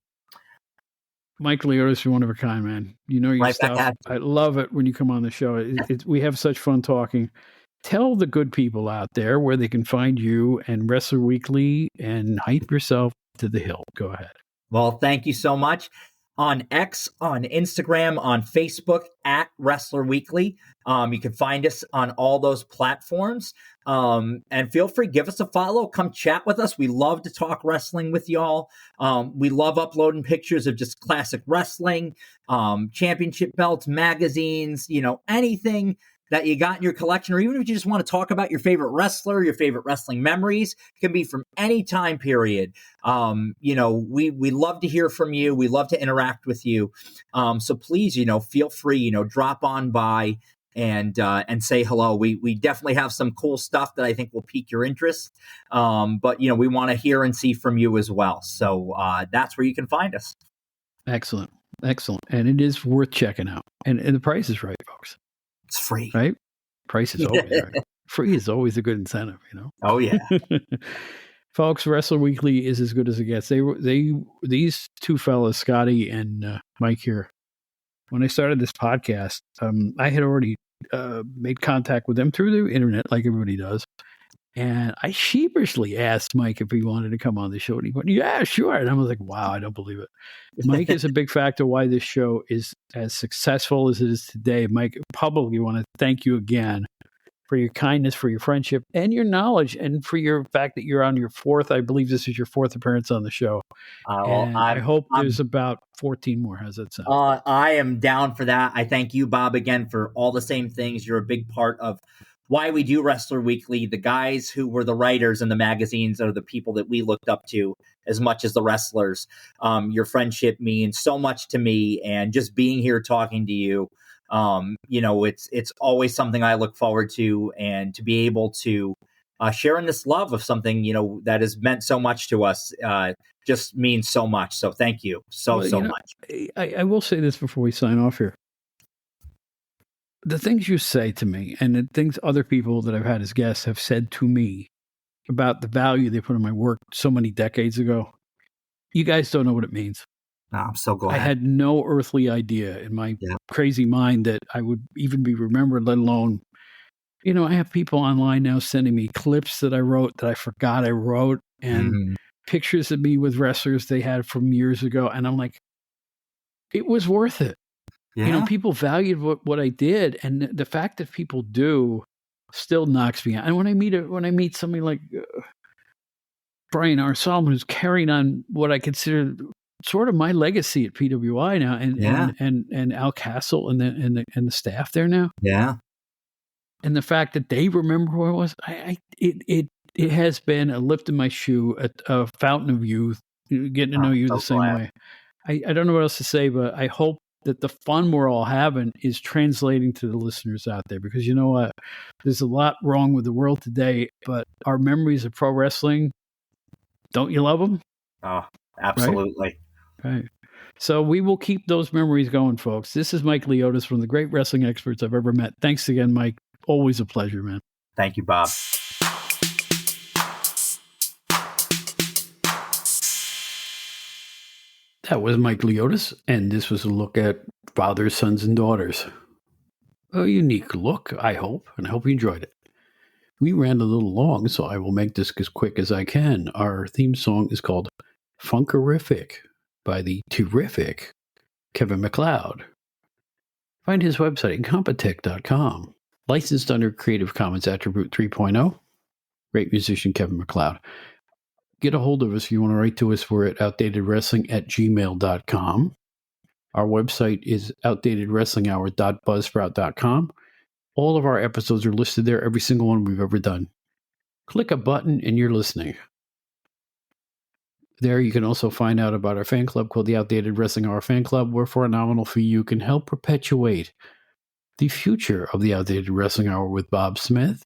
Speaker 1: Mike Leotis, you're one of a kind, man. You know your stuff. I love it when you come on the show. We have such fun talking. Tell the good people out there where they can find you and Wrestler Weekly and hype yourself to the hilt. Go ahead.
Speaker 3: Well, thank you so much. on X, on Instagram, on Facebook at Wrestler Weekly. You can find us on all those platforms. And feel free, give us a follow, come chat with us. We love to talk wrestling with y'all. We love uploading pictures of just classic wrestling, championship belts, magazines, anything that you got in your collection, or even if you just want to talk about your favorite wrestler, your favorite wrestling memories. It can be from any time period. We love to hear from you. We love to interact with you. So please, feel free, drop on by and say hello. We definitely have some cool stuff that I think will pique your interest. But we want to hear and see from you as well. So that's where you can find us.
Speaker 1: Excellent. And it is worth checking out. And the price is right, folks.
Speaker 3: It's free.
Speaker 1: Right? Price is always right. Free is always a good incentive,
Speaker 3: Oh, yeah.
Speaker 1: Folks, Wrestler Weekly is as good as it gets. These two fellas, Scotty and Mike here, when I started this podcast, I had already made contact with them through the internet, like everybody does. And I sheepishly asked Mike if he wanted to come on the show. And he went, yeah, sure. And I was like, wow, I don't believe it. Mike is a big factor why this show is as successful as it is today. Mike, publicly want to thank you again for your kindness, for your friendship, and your knowledge, and for your fact that you're on your fourth, I believe this is your fourth appearance on the show. I hope there's about 14 more. How's that sound?
Speaker 3: I am down for that. I thank you, Bob, again, for all the same things. You're a big part of why we do Wrestler Weekly. The guys who were the writers in the magazines are the people that we looked up to as much as the wrestlers. Your friendship means so much to me, and just being here talking to you, it's always something I look forward to, and to be able to share in this love of something, that has meant so much to us, just means so much. So thank you so much.
Speaker 1: I will say this before we sign off here. The things you say to me and the things other people that I've had as guests have said to me about the value they put in my work so many decades ago, you guys don't know what it means.
Speaker 3: Oh, I'm so glad.
Speaker 1: I had no earthly idea in my crazy mind that I would even be remembered, let alone, I have people online now sending me clips that I wrote that I forgot I wrote, and pictures of me with wrestlers they had from years ago. And I'm like, it was worth it. Yeah. People valued what I did, and the fact that people do still knocks me out. And when I meet somebody like Brian R. Solomon, who's carrying on what I consider sort of my legacy at PWI now, and Al Castle and the staff there now, and the fact that they remember who I was, it has been a lift in my shoe, a fountain of youth, getting to know you the same way. I don't know what else to say, but I hope that the fun we're all having is translating to the listeners out there, because you know what? There's a lot wrong with the world today, but our memories of pro wrestling, don't you love them?
Speaker 3: Oh, absolutely.
Speaker 1: Right. So we will keep those memories going, folks. This is Mike Leotis, one of the great wrestling experts I've ever met. Thanks again, Mike. Always a pleasure, man.
Speaker 3: Thank you, Bob.
Speaker 1: That was Mike Leotis, and this was a look at fathers, sons, and daughters. A unique look, I hope, and I hope you enjoyed it. We ran a little long, so I will make this as quick as I can. Our theme song is called Funkerific by the terrific Kevin MacLeod. Find his website at Compotech.com. Licensed under Creative Commons Attribute 3.0. Great musician Kevin MacLeod. Get a hold of us if you want to write to us. We're at outdatedwrestling@gmail.com. Our website is outdatedwrestlinghour.buzzsprout.com. All of our episodes are listed there, every single one we've ever done. Click a button and you're listening. There you can also find out about our fan club called the Outdated Wrestling Hour Fan Club, where for a nominal fee you can help perpetuate the future of the Outdated Wrestling Hour with Bob Smith.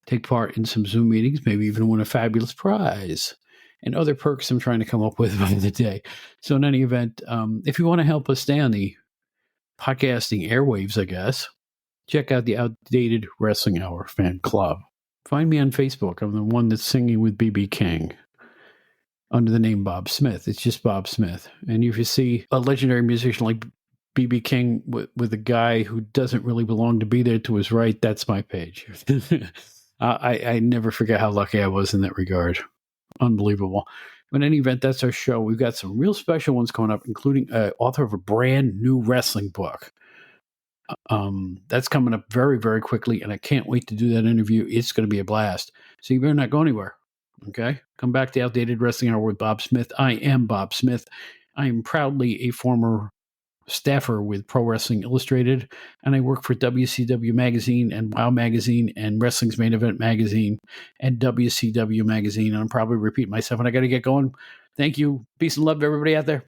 Speaker 1: Take part in some Zoom meetings, maybe even win a fabulous prize, and other perks I'm trying to come up with by the day. So in any event, if you want to help us stay on the podcasting airwaves, I guess, check out the Outdated Wrestling Hour Fan Club. Find me on Facebook. I'm the one that's singing with BB King under the name Bob Smith. It's just Bob Smith. And if you see a legendary musician like BB King with a guy who doesn't really belong to be there to his right, that's my page. I never forget how lucky I was in that regard. Unbelievable. in any event, that's our show. We've got some real special ones coming up, including author of a brand new wrestling book. That's coming up very, very quickly, and I can't wait to do that interview. It's going to be a blast. So you better not go anywhere. Okay? Come back to Outdated Wrestling Hour with Bob Smith. I am Bob Smith. I am proudly a former staffer with Pro Wrestling Illustrated, and I work for WCW Magazine and WOW Magazine and Wrestling's Main Event Magazine and WCW Magazine. And I'm probably repeating myself, and I got to get going. Thank you. Peace and love to everybody out there.